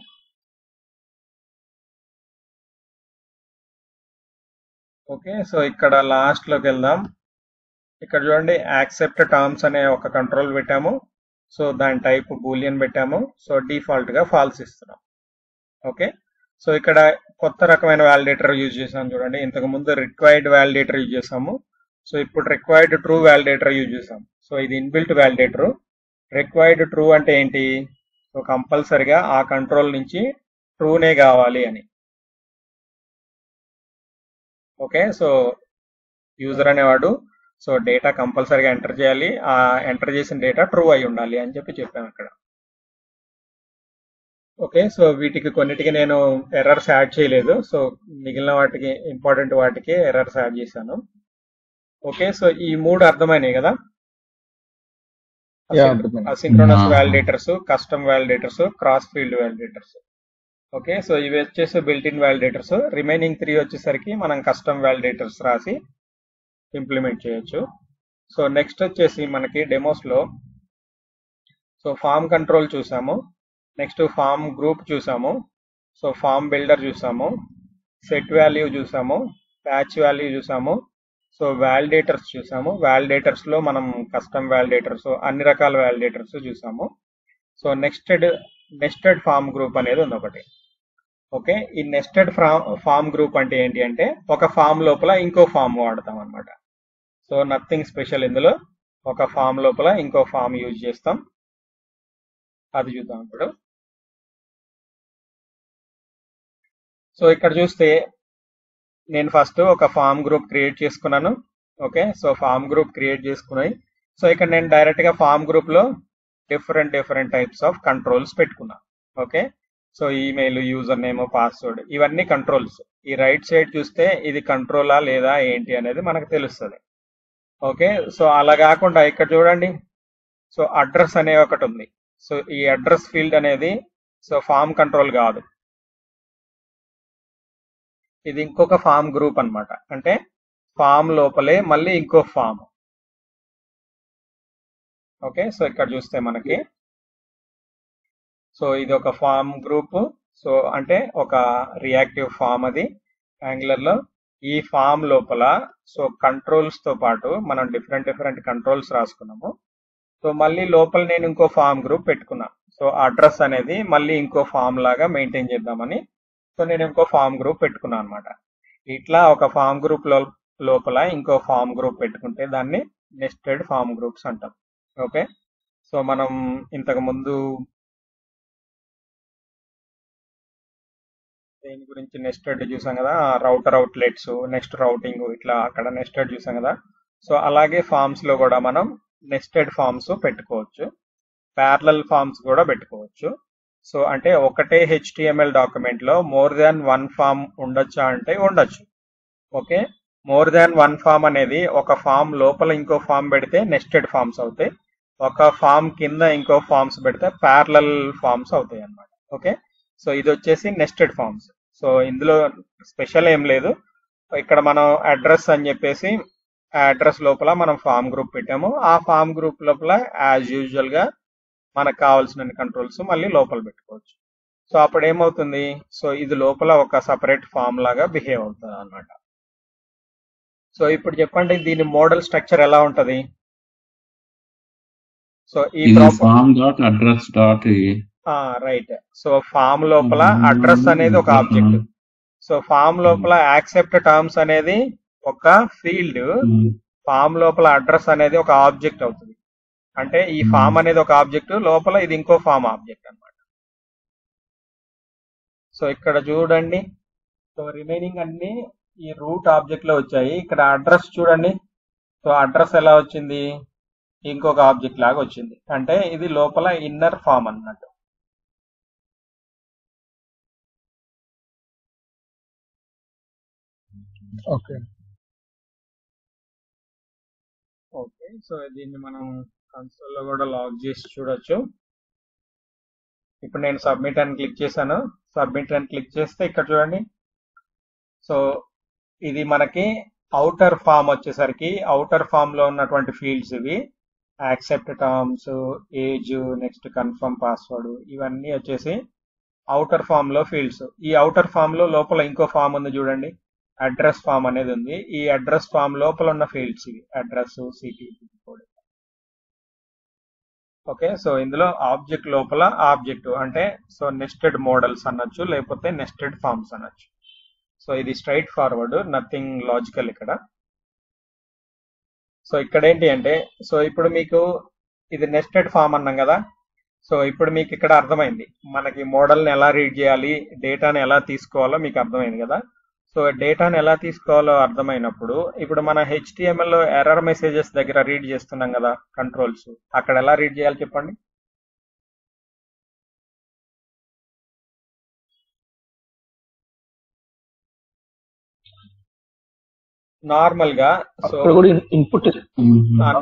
ఓకే, సో ఇక్కడ లాస్ట్ లోకి వెళ్దాం. ఇక్కడ చూడండి, యాక్సెప్ట్ టర్మ్స్ అనే ఒక కంట్రోల్ పెట్టాము. సో దాని టైప్ బూలియన్ పెట్టాము. సో డిఫాల్ట్ గా ఫాల్స్ ఇస్తున్నాం. ఓకే, సో ఇక్కడ కొత్త రకమైన వ్యాలిడేటర్ యూజ్ చేసాము చూడండి. ఇంతకు ముందు రిక్వైర్డ్ వ్యాలిడేటర్ యూజ్ చేసాము. సో ఇప్పుడు రిక్వైర్డ్ ట్రూ వ్యాలిడేటర్ యూజ్ చేసాం. సో ఇది ఇన్బిల్ట్ వ్యాలిడేటర్. రిక్వైర్డ్ ట్రూ అంటే ఏంటి? సో కంపల్సరిగా ఆ కంట్రోల్ నుంచి ట్రూనే కావాలి అని. ఓకే, సో యూజర్ అనేవాడు సో డేటా కంపల్సరిగా ఎంటర్ చేయాలి, ఆ ఎంటర్ చేసిన డేటా ట్రూ అయి ఉండాలి అని చెప్పాను అక్కడ. ఓకే, సో వీటికి కొన్నిటికి నేను ఎర్రర్స్ యాడ్ చేయలేదు. సో మిగిలిన వాటికి ఇంపార్టెంట్ వాటికి ఎర్రర్స్ యాడ్ చేశాను. ఓకే, సో ఈ మూడు అర్థమైనాయి కదా. Asynchronous validators, custom validators, cross field validators. Okay, so ఇవి వచ్చేసి బిల్ట్ ఇన్ వ్యాలిడేటర్స్. రిమైనింగ్ 3 వచ్చేసరికి మనం కస్టమ్ వ్యాలిడేటర్స్ రాసి ఇంప్లిమెంట్ చేయొచ్చు. సో నెక్స్ట్ వచ్చేసి మనకి డెమోస్ లో సో ఫామ్ కంట్రోల్ చూసాము, నెక్స్ట్ ఫామ్ గ్రూప్ చూసాము, సో ఫామ్ బిల్డర్ చూసాము, సెట్ వాల్యూ చూసాము, ప్యాచ్ వాల్యూ చూసాము, సో వ్యాలిడేటర్స్ చూసాము. వ్యాలిడేటర్స్ లో మనం కస్టమ్ వ్యాలిడేటర్స్, అన్ని రకాల వ్యాలిడేటర్స్ చూసాము. సో నెస్టెడ్ ఫామ్ గ్రూప్ అనేది ఉంది ఒకటి. ఓకే, ఈ నెస్టెడ్ ఫామ్ గ్రూప్ అంటే ఏంటి అంటే ఒక ఫామ్ లోపల ఇంకో ఫామ్ వాడతాం అనమాట. So nothing special. ఇందులో ఒక ఫామ్ లోపల ఇంకో ఫామ్ యూజ్ చేస్తాం. అది చూద్దాం ఇప్పుడు. సో ఇక్కడ చూస్తే నేను ఫస్ట్ ఒక ఫామ్ గ్రూప్ క్రియేట్ చేసుకున్నాను. Okay, so form group create చేసుకున్నాయి. సో ఇక్కడ నేను డైరెక్ట్ గా ఫామ్ గ్రూప్ లో డిఫరెంట్ టైప్స్ ఆఫ్ కంట్రోల్స్ పెట్టుకున్నా. Okay, so email, user name, password, ఇవన్నీ కంట్రోల్స్. ఈ రైట్ సైడ్ చూస్తే ఇది కంట్రోలా లేదా ఏంటి అనేది మనకు తెలుస్తుంది. ఓకే, సో అలా కాకుండా ఇక్కడ చూడండి, సో అడ్రస్ అనే ఒకటి ఉంది. సో ఈ అడ్రస్ ఫీల్డ్ అనేది సో ఫామ్ కంట్రోల్ కాదు, ఇది ఇంకొక ఫామ్ గ్రూప్ అన్నమాట. అంటే ఫామ్ లోపలే మళ్ళీ ఇంకో ఫామ్. ఓకే, సో ఇక్కడ చూస్తే మనకి సో ఇది ఒక ఫామ్ గ్రూప్. సో అంటే ఒక రియాక్టివ్ ఫామ్ అది యాంగులర్ లో. ఈ ఫామ్ లోపల సో కంట్రోల్స్ తో పాటు మనం డిఫరెంట్ కంట్రోల్స్ రాసుకున్నాము. సో మళ్ళీ లోపల నేను ఇంకో ఫామ్ గ్రూప్ పెట్టుకున్నా. సో అడ్రస్ అనేది మళ్ళీ ఇంకో ఫామ్ లాగా మెయింటైన్ చేద్దామని సో నేను ఇంకో ఫామ్ గ్రూప్ పెట్టుకున్నాను అనమాట. ఇట్లా ఒక ఫామ్ గ్రూప్ లోపల ఇంకో ఫామ్ గ్రూప్ పెట్టుకుంటే దాన్ని నెస్టెడ్ ఫామ్ గ్రూప్స్ అంటాం. ఓకే, సో మనం ఇంతకు ముందు దేని గురించి నెస్టెడ్ చూసాం కదా, రౌటర్ అవుట్లెట్స్, నెక్స్ట్ రౌటింగ్, ఇట్లా అక్కడ నెస్టెడ్ చూసాం కదా. సో అలాగే ఫామ్స్ లో కూడా మనం నెస్టెడ్ ఫామ్స్ పెట్టుకోవచ్చు, ప్యారలల్ ఫామ్స్ కూడా పెట్టుకోవచ్చు. సో అంటే ఒకటే HTML డాక్యుమెంట్ లో మోర్ దాన్ 1 ఫామ్ ఉండొచ్చా అంటే ఉండొచ్చు. ఓకే, మోర్ దాన్ 1 ఫామ్ అనేది ఒక ఫామ్ లోపల ఇంకో ఫామ్ పెడితే నెస్టెడ్ ఫామ్స్ అవుతాయి, ఒక ఫామ్ కింద ఇంకో ఫామ్స్ పెడితే ప్యారలల్ ఫామ్స్ అవుతాయి అన్నమాట. ఓకే, సో ఇది వచ్చేసి నెస్టెడ్ ఫామ్స్. సో ఇందులో స్పెషల్ ఏం లేదు. ఇక్కడ మనం అడ్రస్ అని చెప్పేసి అడ్రస్ లోపల మనం ఫామ్ గ్రూప్ పెట్టాము. ఆ ఫామ్ గ్రూప్ లోపల యాజ్ యూజువల్ గా మనకు కావాల్సిన కంట్రోల్స్ మళ్ళీ లోపల పెట్టుకోవచ్చు. సో అప్పుడు ఏమవుతుంది, సో ఇది లోపల ఒక సపరేట్ ఫామ్ లాగా బిహేవ్ అవుతుంది అన్నమాట. సో ఇప్పుడు చెప్పండి దీని మోడల్ స్ట్రక్చర్ ఎలా ఉంటది. సో ఈ ఇది form dot address dot right. So form లోపల అడ్రస్ అనేది ఒక ఆబ్జెక్ట్. సో ఫామ్ లోపల యాక్సెప్ట్ టర్మ్స్ అనేది ఒక ఫీల్డ్, ఫామ్ లోపల అడ్రస్ అనేది ఒక ఆబ్జెక్ట్ అవుతుంది. అంటే ఈ ఫామ్ అనేది ఒక ఆబ్జెక్ట్, లోపల ఇది ఇంకో ఫామ్ ఆబ్జెక్ట్ అన్నమాట. సో ఇక్కడ చూడండి, సో రిమైనింగ్ అన్ని ఈ రూట్ ఆబ్జెక్ట్ లో వచ్చాయి. ఇక్కడ అడ్రస్ చూడండి, సో అడ్రస్ ఎలా వచ్చింది, ఇంకొక ఆబ్జెక్ట్ లాగా వచ్చింది. అంటే ఇది లోపల ఇన్నర్ ఫామ్ అన్నట్టు. ఓకే ఓకే, సో దీన్ని మనం కన్సోల్ లో కూడా లాగ్ చేసి చూడొచ్చు. ఇప్పుడు నేను సబ్మిట్ అని క్లిక్ చేశాను. సబ్మిట్ అని క్లిక్ చేస్తే ఇక్కడ చూడండి, సో ఇది మనకి అవుటర్ ఫామ్ వచ్చేసరికి అవుటర్ ఫామ్ లో ఉన్నటువంటి ఫీల్డ్స్ ఇవి accept terms, age, next confirm password, ఇవన్నీ వచ్చేసి అవుటర్ ఫామ్ లో ఫీల్డ్స్. ఈ అవుటర్ ఫామ్ లో లోపల ఇంకో ఫామ్ ఉంది చూడండి, అడ్రస్ ఫామ్ అనేది ఉంది. ఈ అడ్రస్ ఫామ్ లోపల ఉన్న ఫీల్డ్స్ ఇవి address, city, code. Okay, so ఇందులో ఆబ్జెక్ట్ లోపల ఆబ్జెక్ట్ అంటే సో నెస్టెడ్ మోడల్స్ అనొచ్చు, లేకపోతే నెస్టెడ్ ఫార్మ్స్ అనొచ్చు. సో ఇది స్ట్రైట్ ఫార్వర్డ్, నథింగ్ లాజికల్ ఇక్కడ. సో ఇక్కడ ఏంటి అంటే, సో ఇప్పుడు మీకు ఇది నెస్టెడ్ ఫామ్ అన్నాం కదా. సో ఇప్పుడు మీకు ఇక్కడ అర్థమైంది మనకి మోడల్ని ఎలా రీడ్ చేయాలి, డేటాని ఎలా తీసుకోవాలో మీకు అర్థమైంది కదా. సో డేటాని ఎలా తీసుకోవాలో అర్థమైనప్పుడు ఇప్పుడు మన HTML లో ఎర్రర్ మెసేజెస్ దగ్గర రీడ్ చేస్తున్నాం కదా కంట్రోల్స్, అక్కడ ఎలా రీడ్ చేయాలి చెప్పండి. నార్మల్ గా సో ఇన్పుట్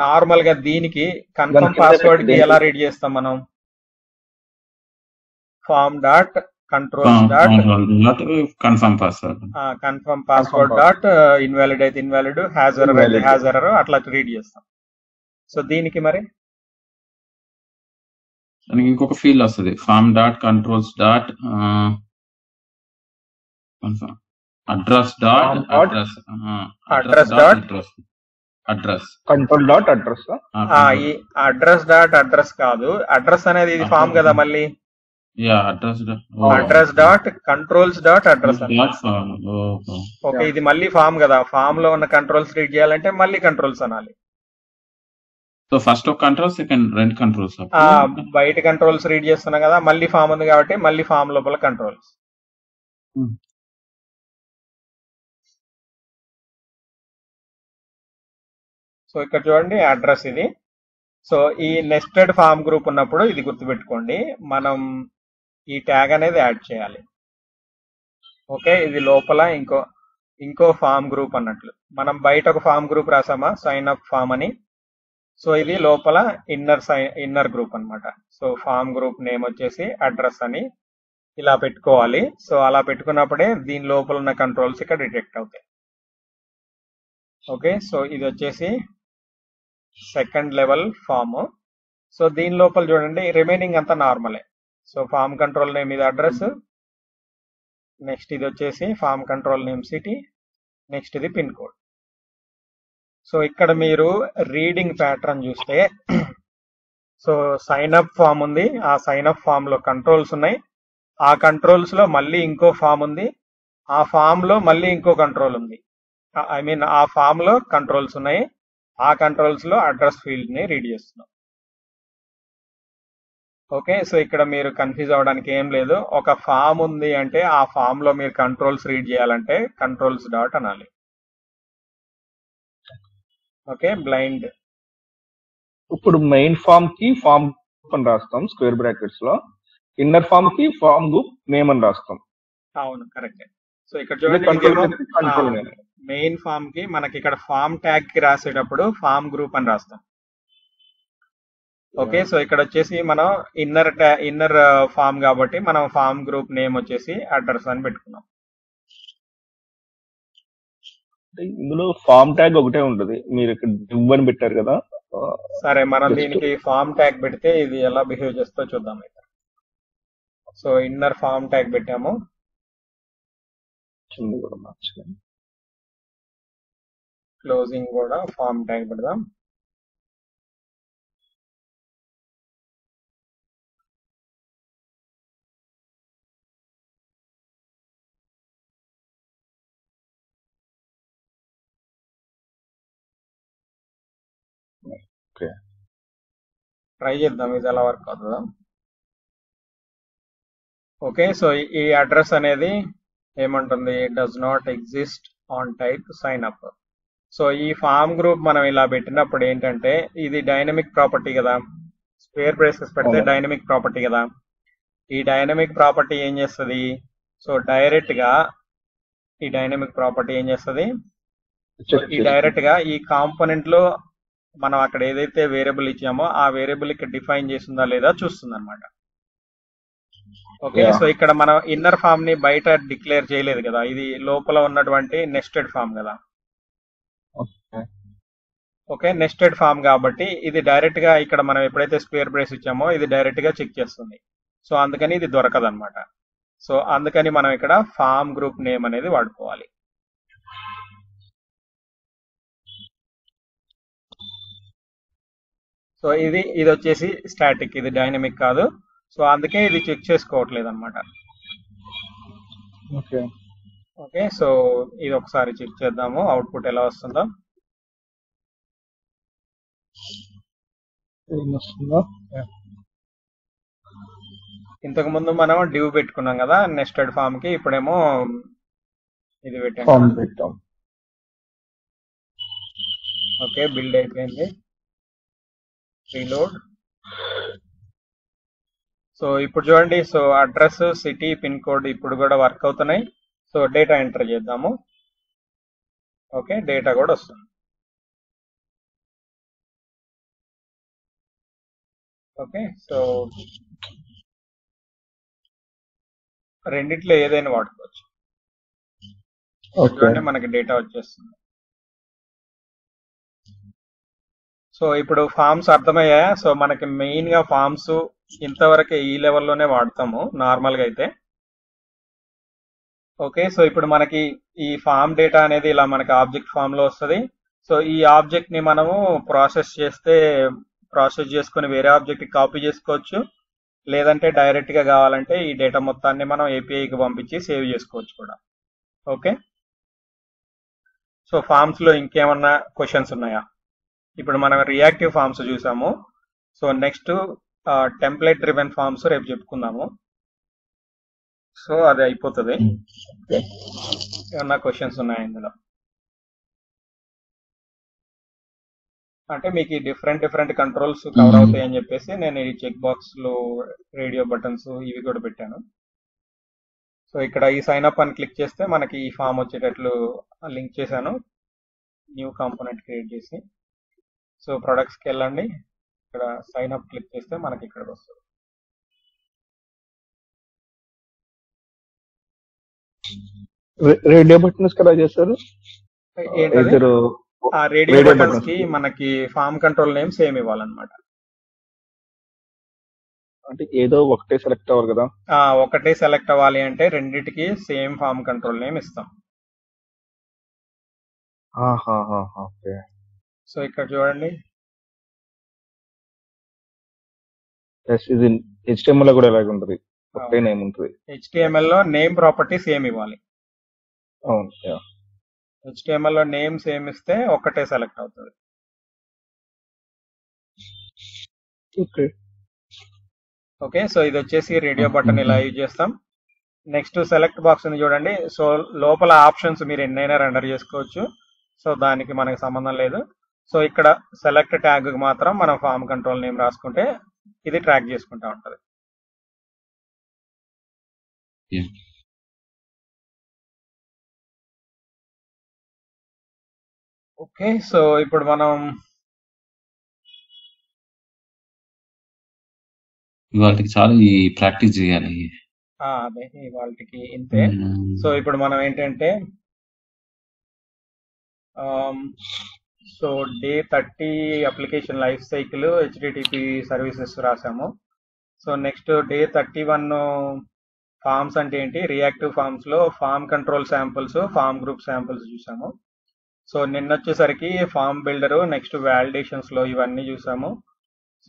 నార్మల్ గా దీనికి కన్ఫర్మ్ పాస్వర్డ్ కి ఎలా రీడ్ చేస్తాం మనం, form dot controls dot confirm password, confirm password dot invalid అయితే ఇన్వాలిడ్, హ్యాజ్ ఎర్రర్ అయితే హ్యాజ్ ఎర్రర్, అట్లా రీడ్ చేస్తాం. సో దీనికి మరి ఇంకొక ఫీల్డ్ వస్తుంది, form dot controls dot address dot address address control dot address. ఈ అడ్రస్ డాట్ అడ్రస్ కాదు, అడ్రస్ అనేది ఇది ఫామ్ కదా మళ్ళీ, address dot controls dot address. Okay, ఇది మళ్ళీ ఫామ్ కదా, ఫామ్ లో ఉన్న కంట్రోల్స్ రీడ్ చేయాలంటే మళ్ళీ కంట్రోల్స్ అనాలి. సో ఫస్ట్ ఒక కంట్రోల్, సెకండ్ రెండు కంట్రోల్స్. బయట కంట్రోల్స్ రీడ్ చేస్తున్నాం కదా, మళ్ళీ ఫామ్ ఉంది కాబట్టి మళ్ళీ ఫామ్ లోపల కంట్రోల్స్. సో ఇక్కడ చూడండి అడ్రస్ ఇది. సో ఈ నెస్టెడ్ ఫామ్ గ్రూప్ ఉన్నప్పుడు ఇది గుర్తుపెట్టుకోండి, మనం ఈ ట్యాగ్ అనేది యాడ్ చేయాలి. ఓకే, ఇది లోపల ఇంకో ఫామ్ గ్రూప్ అన్నట్లు. మనం బయట ఒక ఫామ్ గ్రూప్ రాసామా, సైన్ అప్ ఫామ్ అని. సో ఇది లోపల ఇన్నర్ గ్రూప్ అన్నమాట. సో ఫామ్ గ్రూప్ నేమ్ వచ్చేసి అడ్రస్ అని ఇలా పెట్టుకోవాలి. సో అలా పెట్టుకున్నప్పుడే దీని లోపల ఉన్న కంట్రోల్స్ ఇక్కడ డిటెక్ట్ అవుతాయి. ఓకే, సో ఇది వచ్చేసి సెకండ్ లెవెల్ ఫామ్. సో దీని లోపల చూడండి రిమైనింగ్ అంతా నార్మలే. సో ఫామ్ కంట్రోల్ నేమ్ ఇది అడ్రస్, నెక్స్ట్ ఇది వచ్చేసి form control name city, next ఇది పిన్ కోడ్. సో ఇక్కడ మీరు రీడింగ్ ప్యాటర్న్ చూస్తే సో సైన్ అప్ ఫామ్ ఉంది, ఆ సైన్ అప్ ఫామ్ లో కంట్రోల్స్ ఉన్నాయి, ఆ కంట్రోల్స్ లో మళ్ళీ ఇంకో ఫామ్ ఉంది, ఆ ఫామ్ లో మళ్ళీ ఇంకో కంట్రోల్ ఉంది. ఐ మీన్ ఆ ఫామ్ లో కంట్రోల్స్ ఉన్నాయి, ఆ కంట్రోల్స్ లో అడ్రస్ ఫీల్డ్ ని రీడ్ చేస్తున్నాం. ఓకే, సో ఇక్కడ మీరు కన్ఫ్యూజ్ అవడానికి ఏం లేదు. ఒక ఫామ్ ఉంది అంటే ఆ ఫామ్ లో మీరు కంట్రోల్స్ రీడ్ చేయాలంటే కంట్రోల్స్ డాట్ అనాలి. Okay, blind. ఇప్పుడు మెయిన్ ఫామ్ కి ఫామ్ అని రాస్తాం స్క్వేర్ బ్రాకెట్స్ లో, ఇన్నర్ ఫామ్ కి ఫామ్ గ్రూప్ నేమ్ అని రాస్తాం. అవును, కరెక్ట్. సో ఇక్కడ చూడండి మెయిన్ ఫామ్ కి మనకి ఇక్కడ ఫామ్ ట్యాగ్ కి రాసేటప్పుడు ఫామ్ గ్రూప్ అని రాస్తాం. ఓకే, సో ఇక్కడ వచ్చేసి మనం ఇన్నర్ ఫామ్ కాబట్టి మనం ఫామ్ గ్రూప్ నేమ్ వచ్చేసి అడ్రస్ అని పెట్టుకున్నాం. ఇందులో ఫామ్ ట్యాగ్ ఒకటే ఉంటుంది. మీరు ఇక్కడ div అని పెట్టారు కదా, సరే, మనం జస్ట్ దీనికి ఫామ్ ట్యాగ్ పెడితే ఇది ఎలా బిహేవ్ చేస్తో చూద్దాం అయితే. సో ఇన్నర్ ఫామ్ ట్యాగ్ పెట్టాము. కింద కూడా మార్చాలి. క్లోజింగ్ కూడా ఫామ్ ట్యాగ్ పెడదాం. ఓకే, ట్రై చేద్దాం ఇది ఎలా వర్క్ అవుతుందో. ఓకే, సో ఈ అడ్రస్ అనేది ఏమంటుంది, does not exist on type sign up. So ఈ ఫామ్ గ్రూప్ మనం ఇలా పెట్టినప్పుడు ఏంటంటే ఇది డైనమిక్ ప్రాపర్టీ కదా, స్క్వేర్ బ్రేసెస్ పెడితే అవును. డైనమిక్ ప్రాపర్టీ కదా. ఈ డైనమిక్ ప్రాపర్టీ ఏం చేస్తుంది, సో డైరెక్ట్ గా ఈ డైనమిక్ ప్రాపర్టీ ఏం చేస్తుంది, సో చెక్ ఈ చేస్తుంది. డైరెక్ట్ గా ఈ కాంపోనెంట్ లో మనం అక్కడ ఏదైతే వేరియబుల్ ఇచ్చామో ఆ వేరియబుల్ ఇక్కడ డిఫైన్ చేస్తుందా లేదా చూస్తుంది అనమాట. ఓకే, యా, సో ఇక్కడ మనం ఇన్నర్ ఫామ్ ని బయట డిక్లేర్ చేయలేదు కదా, ఇది లోపల ఉన్నటువంటి నెస్టెడ్ ఫామ్ కదా. ఓకే, ఓకే, నెస్టెడ్ ఫామ్ కాబట్టి ఇది డైరెక్ట్ గా ఇక్కడ మనం ఎప్పుడైతే స్క్వేర్ బ్రేస్ ఇచ్చామో ఇది డైరెక్ట్ గా చెక్ చేస్తుంది. సో అందుకని ఇది దొరకదు అనమాట. సో అందుకని మనం ఇక్కడ ఫామ్ గ్రూప్ నేమ్ అనేది వాడుకోవాలి. సో ఇది వచ్చేసి స్టాటిక్, ఇది డైనమిక్ కాదు. సో అందుకే ఇది చెక్ చేసుకోవట్లేదు అనమాట. ఓకే, ఓకే, సో ఇది ఒకసారి చెక్ చేద్దాము అవుట్పుట్ ఎలా వస్తుందో. ఏమొస్తుందో. యా, ఇంతకు ముందు మనం డివ్ పెట్టుకున్నాం కదా నెస్టెడ్ ఫామ్ కి, ఇప్పుడేమో ఇది పెట్టాం ఫామ్ కదా. పెట్టాం. ఓకే, బిల్డ్ అయిపోయింది, రీలోడ్. సో ఇప్పుడు చూడండి, so address, city, pin code ఇప్పుడు కూడా వర్క్ అవుతున్నాయి. సో డేటా ఎంటర్ చేద్దాము. ఓకే, డేటా కూడా వస్తుంది. ఓకే, సో రెండిట్లో ఏదైనా వాడుకోవచ్చు. ఓకే, చూడండి మనకి డేటా వచ్చేస్తుంది. సో ఇప్పుడు ఫామ్స్ అర్థమయ్యాయా? సో మనకి మెయిన్ గా ఫామ్స్ ఇంతవరకు ఈ లెవెల్లోనే వాడతాము నార్మల్ గా అయితే. ఓకే, సో ఇప్పుడు మనకి ఈ ఫామ్ డేటా అనేది ఇలా మనకి ఆబ్జెక్ట్ ఫామ్ లో వస్తుంది. సో ఈ ఆబ్జెక్ట్ ని మనము ప్రాసెస్ చేసుకుని వేరే ఆబ్జెక్ట్ కి కాపీ చేసుకోవచ్చు, లేదంటే డైరెక్ట్ గా కావాలంటే ఈ డేటా మొత్తాన్ని మనం ఏపీఐకి పంపించి సేవ్ చేసుకోవచ్చు కూడా. ఓకే, సో ఫామ్స్ లో ఇంకేమన్నా క్వశ్చన్స్ ఉన్నాయా? ఇప్పుడు మనం రియాక్టివ్ ఫామ్స్ చూసాము. So next template driven forms రేపు చెప్పుకుందాము. సో అది అయిపోతుంది. ఓకే. ఏమన్నా క్వశ్చన్స్ ఉన్నాయా ఇందులో? అంటే మీకు డిఫరెంట్ కంట్రోల్స్ కవర్ అవుతాయి అని చెప్పేసి నేను ఈ చెక్ బాక్స్ లో రేడియో బటన్స్ ఇవి కూడా పెట్టాను. సో ఇక్కడ ఈ సైన్ అప్ అని క్లిక్ చేస్తే మనకి ఈ ఫామ్ వచ్చేటట్లు లింక్ చేశాను, న్యూ కాంపోనెంట్ క్రియేట్ చేసి. సో ప్రొడక్ట్స్కి వెళ్ళండి, ఇక్కడ సైన్ అప్ క్లిక్ చేస్తే మనకి ఇక్కడికి వస్తుంది. రేడియో బటన్స్ కదా చేస్తారు. ఏంటది? ఇద్దరు ఆ రేడియో రేడియో బటన్స్ బటన్స్ కి మనకి ఫామ్ కంట్రోల్ నేమ్ సేమ్ ఇవ్వాలన్నమాట. అంటే ఏదో ఒకటే సెలెక్ట్ అవ్వాలి కదా. ఒకటే సెలెక్ట్ అవ్వాలి అంటే రెండిటికి సేమ్ ఫామ్ కంట్రోల్ నేమ్ ఇస్తాం. ఓకే. సో ఇక్కడ చూడండి, ఇది HTML లో కూడా ఇలాగే ఉంటుంది, ఒకటే నేమ్ ఉంటుంది. HTML లో నేమ్ ప్రాపర్టీ సేమ్ ఇవ్వాలి. అవును, యా. HTML లో నేమ్ సేమ్ ఇస్తే ఒక్కటే సెలెక్ట్ అవుతుంది. ఓకే. ఓకే, సో ఇది వచ్చేసి రేడియో బటన్ ఇలా యూజ్ చేస్తాం. నెక్స్ట్ సెలెక్ట్ బాక్స్ ఉంది చూడండి. సో లోపల ఆప్షన్స్ మీరు ఎన్నైనా రెండర్ చేసుకోవచ్చు. సో దానికి మనకి సంబంధం లేదు. సో ఇక్కడ సెలెక్ట్ ట్యాగ్ మాత్రం మనం ఫామ్ కంట్రోల్ నేమ్ రాసుకుంటే ఇది ట్రాక్ చేసుకుంటా ఉంటది. ఓకే, సో ఇప్పుడు మనం వాళ్ళకి చాలా ఈ ప్రాక్టీస్ చేయాలి. అదే వాళ్ళకి ఇంతే. సో ఇప్పుడు మనం ఏంటంటే so day 30 application life cycle HTTP services రాసాము. సో నెక్స్ట్ డే 31 ఫార్మ్స్ అంటే ఏంటి, రియాక్టివ్ ఫార్మ్స్ లో form control samples, form group samples చూసాము. సో నిన్న వచ్చేసరికి ఫార్మ్ బిల్డర్, నెక్స్ట్ వ్యాలిడేషన్స్ లో ఇవన్నీ చూసాము.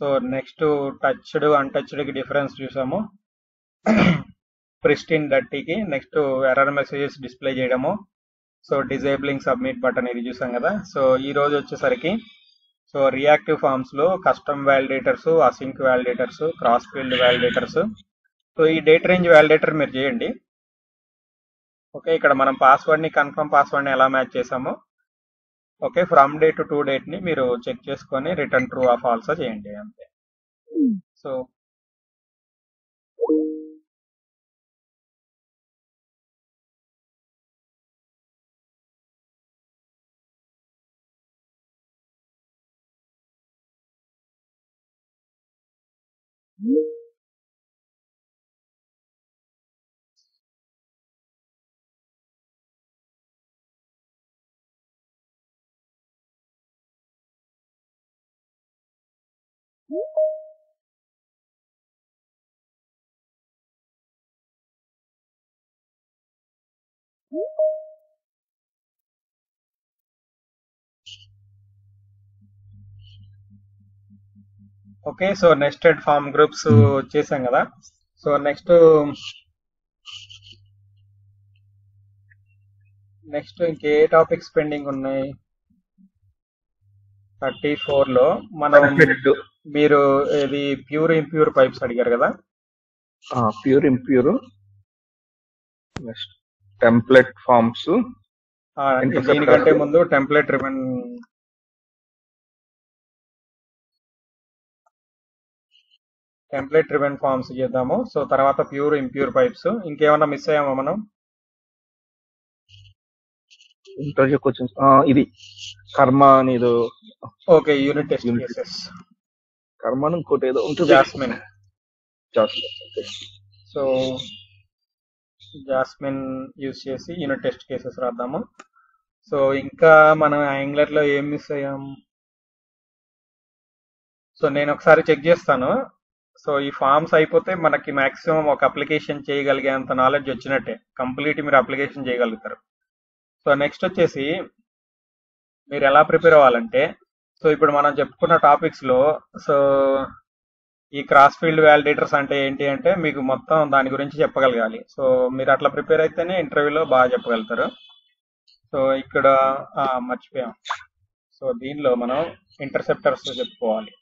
సో నెక్స్ట్ టచ్డ్ అన్టచ్డ్ కి డిఫరెన్స్ చూసాము. ప్రిస్టిన్ డర్టీకి నెక్స్ట్ ఎర్రర్ మెసేజెస్ డిస్ప్లే చేయడము. సో డిజేబులింగ్ సబ్మిట్ బటన్ ఇది చూసాం కదా. సో ఈ రోజు వచ్చేసరికి సో రియాక్టివ్ ఫార్మ్స్ లో custom validators, async validators, cross field validators. So ఈ డేట్ రేంజ్ వ్యాలిడేటర్ మీరు చేయండి. ఓకే, ఇక్కడ మనం పాస్వర్డ్ ని కన్ఫర్మ్ పాస్వర్డ్ ని ఎలా మ్యాచ్ చేసామో okay, from date to date ని మీరు చెక్ చేసుకొని రిటర్న్ ట్రూ ఆ ఫాల్సా చేయండి అంతే. So okay, so nested form groups చేసాం కదా. సో నెక్స్ట్ ఇంకే టాపిక్స్ పెండింగ్ ఉన్నాయి? 34 లో మనం మీరు ఇది ప్యూర్ ఇంప్యూర్ పైప్స్ అడిగారు కదా. Pure impure, next template forms. దీనికంటే ముందు టెంప్లెట్ రివెన్ ఫార్మ్స్ చేద్దాము. సో తర్వాత ప్యూర్ ఇంప్యూర్ పైప్స్. ఇంకేమన్నా మిస్ అయ్యామా మనం? ఇంటర్వ్యూ క్వశ్చన్స్ ఇది కర్మ అనేది. Okay, unit test cases. Karma ఇంకోటి ఏదో ఉంటుంది, జాస్మిన్. సో జాస్మిన్ యూజ్ చేసి యూనిట్ టెస్ట్ కేసెస్ రాద్దాము. సో ఇంకా మనం యాంగ్లర్ లో ఏం మిస్ అయ్యాం? సో నేను ఒకసారి చెక్ చేస్తాను. సో ఈ ఫార్మ్స్ అయిపోతే మనకి మాక్సిమం ఒక అప్లికేషన్ చేయగలిగేంత నాలెడ్జ్ వచ్చినట్టే, కంప్లీట్ మీరు అప్లికేషన్ చేయగలుగుతారు. సో నెక్స్ట్ వచ్చేసి మీరు ఎలా ప్రిపేర్ అవ్వాలంటే, సో ఇప్పుడు మనం చెప్పుకున్న టాపిక్స్ లో సో ఈ క్రాస్ ఫీల్డ్ వ్యాలిడేటర్స్ అంటే ఏంటి అంటే మీకు మొత్తం దాని గురించి చెప్పగలగాలి. సో మీరు అట్లా ప్రిపేర్ అయితేనే ఇంటర్వ్యూలో బాగా చెప్పగలుగుతారు. సో ఇక్కడ మర్చిపోయాం. సో దీనిలో మనం ఇంటర్సెప్టర్స్ చెప్పుకోవాలి.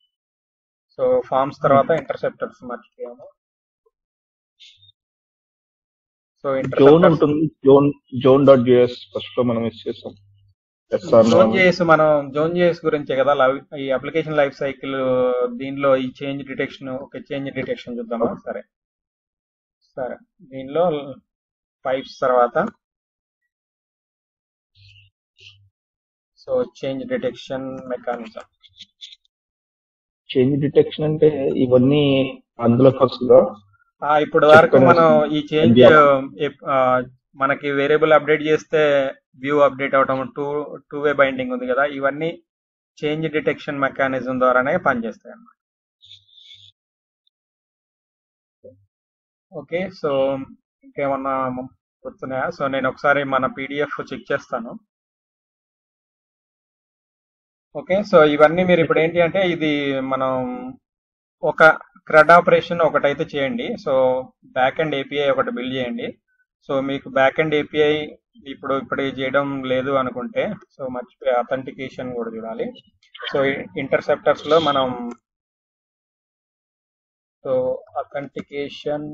సో ఫార్మ్స్ తర్వాత ఇంటర్సెప్టర్స్ మర్చిపోయాము. సో జోన్ ఉంటుంది, జోన్ డాట్ జేఎస్ ఫస్ట్ లో మనం యూస్ చేసాం. జోన్ జేఎస్ గురించే కదా ఈ అప్లికేషన్ లైఫ్ సైకిల్. దీనిలో ఈ చేంజ్ డిటెక్షన్ చూద్దామా? సరే, దీనిలో పైప్స్ తర్వాత so change detection mechanism. Change detection అంటే ఇవన్నీ అందులో ఫస్ట్ ఇప్పుడు వరకు మనం ఈ చేంజ్ మనకి వేరియబుల్ అప్డేట్ చేస్తే వ్యూ అప్డేట్ అవటం, టూ వే బైండింగ్ ఉంది కదా, ఇవన్నీ చేంజ్ డిటెక్షన్ మెకానిజం ద్వారానే పనిచేస్తాయి అన్నమాట. ఓకే, సో ఇంకేమన్నా గుర్తున్నాయా? సో నేను ఒకసారి మన PDF చెక్ చేస్తాను. ఓకే, సో ఇవన్నీ మీరు ఇప్పుడు ఏంటి అంటే ఇది మనం ఒక CRUD ఆపరేషన్ ఒకటైతే చేయండి. సో బ్యాక్ అండ్ API ఒకటి బిల్డ్ చేయండి. సో మీకు బ్యాక్ అండ్ API ఇప్పుడు చేయడం లేదు అనుకుంటే సో మర్చిపోయి అథెంటికేషన్ కూడా చూడాలి. సో ఇంటర్సెప్టర్స్ లో మనం so authentication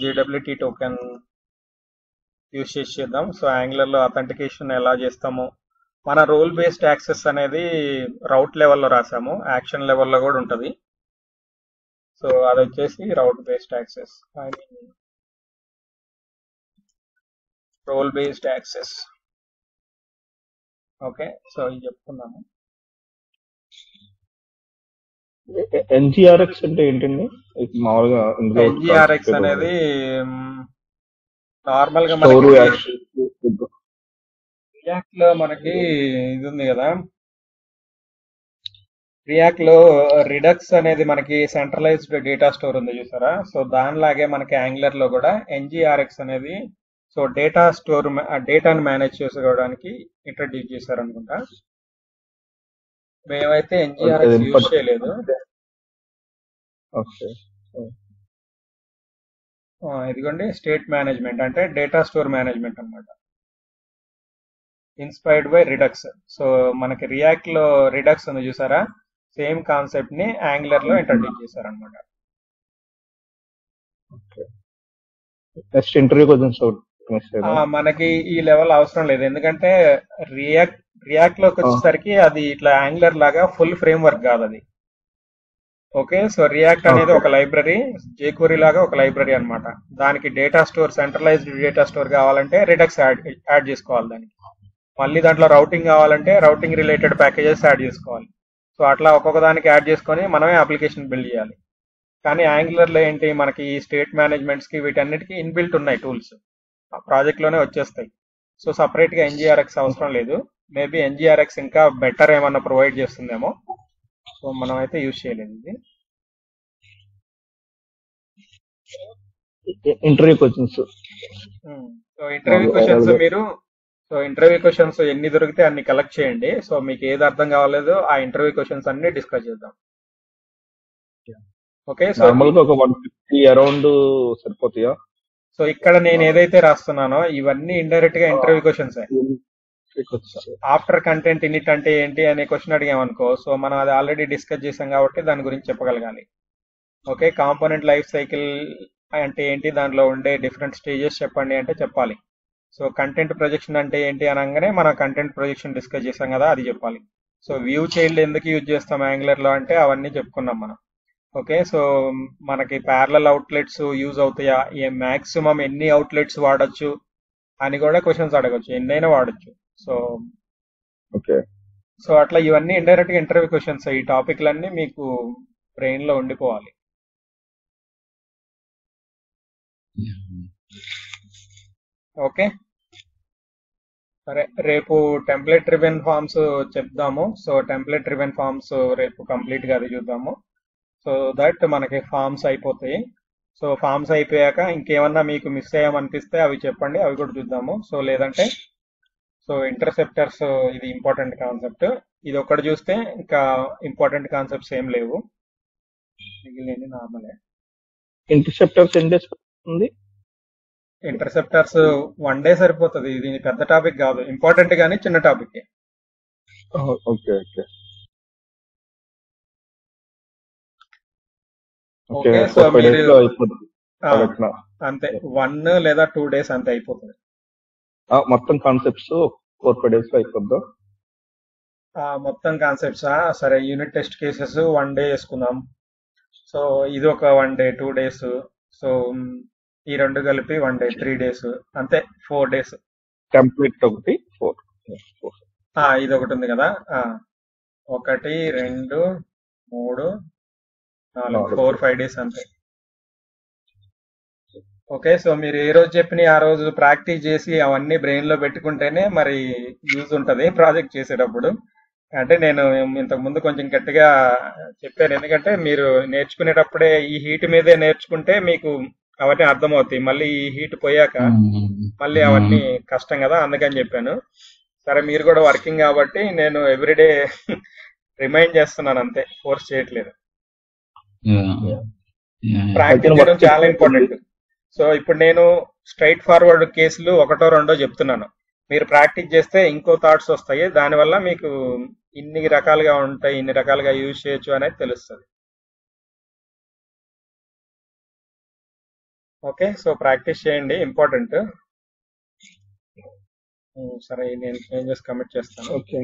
JWT token use చేద్దాం. సో యాంగులర్ లో అథెంటికేషన్ ఎలా చేస్తామో, మన రోల్ బేస్డ్ యాక్సెస్ అనేది రౌట్ లెవెల్లో రాసాము, యాక్షన్ లెవెల్లో కూడా ఉంటుంది. సో అది వచ్చేసి route based access, role based access. Okay, so ఇది చెప్పుకున్నాము. NGRX అంటే ఏంటండి? మామూలుగా NGRX అనేది నార్మల్ గా రియాక్ట్ లో మనకి ఇది ఉంది కదా, రియాక్ట్ లో రిడక్స్ అనేది మనకి సెంట్రలైజ్డ్ డేటా స్టోర్ ఉంది చూసారా. సో దానిలాగే మనకి యాంగులర్ లో కూడా ఎన్జిఆర్ఎక్స్ అనేది సో డేటా స్టోర్ డేటాను మేనేజ్ చేసుకోవడానికి ఇంట్రడ్యూస్ చేశారు అనుకుంటా. మేమైతే ఎన్జిఆర్ఎక్స్ యూజ్ చేయలేదు. ఓకే. ఇదిగోండి స్టేట్ మేనేజ్మెంట్ అంటే డేటా స్టోర్ మేనేజ్మెంట్ అన్నమాట, ఇన్స్పైర్డ్ బై రిడక్స్. సో మనకి రియాక్ట్ లో రిడక్స్ ఉంది చూసారా, సేమ్ కాన్సెప్ట్ ని యాంగులర్ లో ఇంట్రడ్యూస్ చేశారు అనమాట. నెక్స్ట్ ఇంటర్వ్యూ క్వశ్చన్స్ మనకి ఈ లెవెల్ అవసరం లేదు, ఎందుకంటే రియాక్ట్ లోకి వచ్చేసరికి అది ఇట్లా యాంగులర్ లాగా ఫుల్ ఫ్రేమ్ వర్క్ కాదు అది. ఓకే, సో రియాక్ట్ అనేది ఒక లైబ్రరీ, జేక్వెరీ లాగా ఒక లైబ్రరీ అన్నమాట. దానికి data store, centralized data store కావాలంటే రిడక్స్ యాడ్ చేసుకోవాలి దానికి. మళ్ళీ దాంట్లో రౌటింగ్ కావాలంటే రౌటింగ్ రిలేటెడ్ ప్యాకేజెస్ యాడ్ చేసుకోవాలి. సో అట్లా ఒక్కొక్క దానికి యాడ్ చేసుకొని మనమే అప్లికేషన్ బిల్డ్ చేయాలి. కానీ యాంగులర్ లో ఏంటి, మనకి ఈ స్టేట్ మేనేజ్మెంట్స్ కి వీటన్నిటికీ ఇన్బిల్ట్ ఉన్నాయి టూల్స్, ప్రాజెక్ట్ లోనే వచ్చేస్తాయి. సో సపరేట్ గా ఎన్జిఆర్ఎక్స్ అవసరం లేదు. మేబీ ఎన్జిఆర్ఎక్స్ ఇంకా బెటర్ ఏమన్నా ప్రొవైడ్ చేస్తుందేమో. సో మనం అయితే యూజ్ చేయలేదు ఇది. Interview questions. So interview questions ఎన్ని దొరికితే అన్ని కలెక్ట్ చేయండి. సో మీకు ఏది అర్థం కావాలేదో ఆ ఇంటర్వ్యూ క్వశ్చన్స్ అన్ని డిస్కస్ చేద్దాం. ఓకే, సో నార్మల్గా ఒక 150 అరౌండ్ సరిపోతాయా? సో ఇక్కడ నేను ఏదైతే రాస్తున్నానో ఇవన్నీ ఇండైరెక్ట్ గా interview questions. After content in it అంటే ఏంటి అనే క్వశ్చన్ అడిగామనుకో, సో మనం అది ఆల్రెడీ డిస్కస్ చేసాం కాబట్టి దాని గురించి చెప్పగలగాలి. ఓకే, కాంపోనెంట్ లైఫ్ సైకిల్ అంటే ఏంటి, దాంట్లో ఉండే డిఫరెంట్ స్టేజెస్ చెప్పండి అంటే చెప్పాలి. సో కంటెంట్ ప్రొజెక్షన్ అంటే ఏంటి అనగానే మనం కంటెంట్ ప్రొజెక్షన్ డిస్కస్ చేసాం కదా, అది చెప్పాలి. సో వ్యూ చైల్డ్ ఎందుకు యూజ్ చేస్తాం యాంగులర్ లో అంటే అవన్నీ చెప్పుకున్నాం మనం. ఓకే, సో మనకి ప్యారలల్ అవుట్లెట్స్ యూజ్ అవుతాయా, మాక్సిమం ఎన్ని అవుట్లెట్స్ వాడచ్చు అని కూడా క్వశ్చన్స్ అడగచ్చు, ఎన్నైనా వాడచ్చు. సో ఓకే, సో అట్లా ఇవన్నీ ఇండైరెక్ట్ గా ఇంటర్వ్యూ క్వశ్చన్స్. ఈ టాపిక్లన్నీ మీకు బ్రెయిన్ లో ఉండిపోవాలి. ఓకే, సరే రేపు టెంప్లెట్ డ్రివెన్ ఫార్మ్స్ చెప్దాము. సో టెంప్లెట్ డ్రివెన్ ఫార్మ్స్ రేపు కంప్లీట్ గా అది చూద్దాము. సో దట్ మనకి ఫార్మ్స్ అయిపోతాయి. సో ఫార్మ్స్ అయిపోయాక ఇంకేమన్నా మీకు మిస్ అయ్యామనిపిస్తే అవి చెప్పండి, అవి కూడా చూద్దాము. సో లేదంటే సో ఇంటర్సెప్టర్స్ ఇది ఇంపార్టెంట్ కాన్సెప్ట్, ఇది ఒక్కటి చూస్తే ఇంకా ఇంపార్టెంట్ కాన్సెప్ట్స్ ఏం లేవు, మిగిలిన నార్మలే. ఇంటర్సెప్టర్స్ ఎన్ని డేస్ ఉంది? ఇంటర్సెప్టర్స్ 1 డే సరిపోతుంది. ఇది పెద్ద టాపిక్ కాదు, ఇంపార్టెంట్ గానీ చిన్న topic. Okay okay okay, so మీరు అంతే 1 లేదా 2 డేస్ అంతే అయిపోతుంది. మొత్తం కాన్సెప్ట్స్ 4-5 డేస్ లో అయిపోద్దాం. మొత్తం కాన్సెప్ట్సా, సరే యూనిట్ టెస్ట్ కేసెస్ 1 డే వేసుకుందాం. సో ఇది ఒక 1 డే 2 డేస్. సో ఈ రెండు కలిపి 1 డే 3 డేస్, అంతే 4 డేస్. కంప్లీట్ ఒకటి 4. ఇది ఒకటి ఉంది కదా, 1 2 3 4 4-5 డేస్ అంతే. ఓకే, సో మీరు ఏ రోజు చెప్పిన ఆ రోజు ప్రాక్టీస్ చేసి అవన్నీ బ్రెయిన్ లో పెట్టుకుంటేనే మరి యూజ్ ఉంటది ప్రాజెక్ట్ చేసేటప్పుడు. అంటే నేను ఇంతకు ముందు కొంచెం గట్టిగా చెప్పాను, ఎందుకంటే మీరు నేర్చుకునేటప్పుడే ఈ హీట్ మీదే నేర్చుకుంటే మీకు అవన్నీ అర్థమవుతాయి. మళ్ళీ ఈ హీట్ పోయాక మళ్ళీ అవన్నీ కష్టం కదా, అందుకని చెప్పాను. సరే మీరు కూడా వర్కింగ్ కాబట్టి నేను ఎవ్రీడే రిమైండ్ చేస్తున్నాను అంతే, ఫోర్స్ చేయట్లేదు. ప్రాక్టీస్ చేయడం చాలా ఇంపార్టెంట్. సో ఇప్పుడు నేను స్ట్రైట్ ఫార్వర్డ్ కేసులు 1-2 చెప్తున్నాను, మీరు ప్రాక్టీస్ చేస్తే ఇంకో థాట్స్ వస్తాయి, దానివల్ల మీకు ఇన్ని రకాలుగా ఉంటాయి, ఇన్ని రకాలుగా యూజ్ చేయొచ్చు అనేది తెలుస్తుంది. ఓకే, సో ప్రాక్టీస్ చేయండి, ఇంపార్టెంట్. సరే నేను చేంజెస్ కమిట్ చేస్తాను. ఓకే.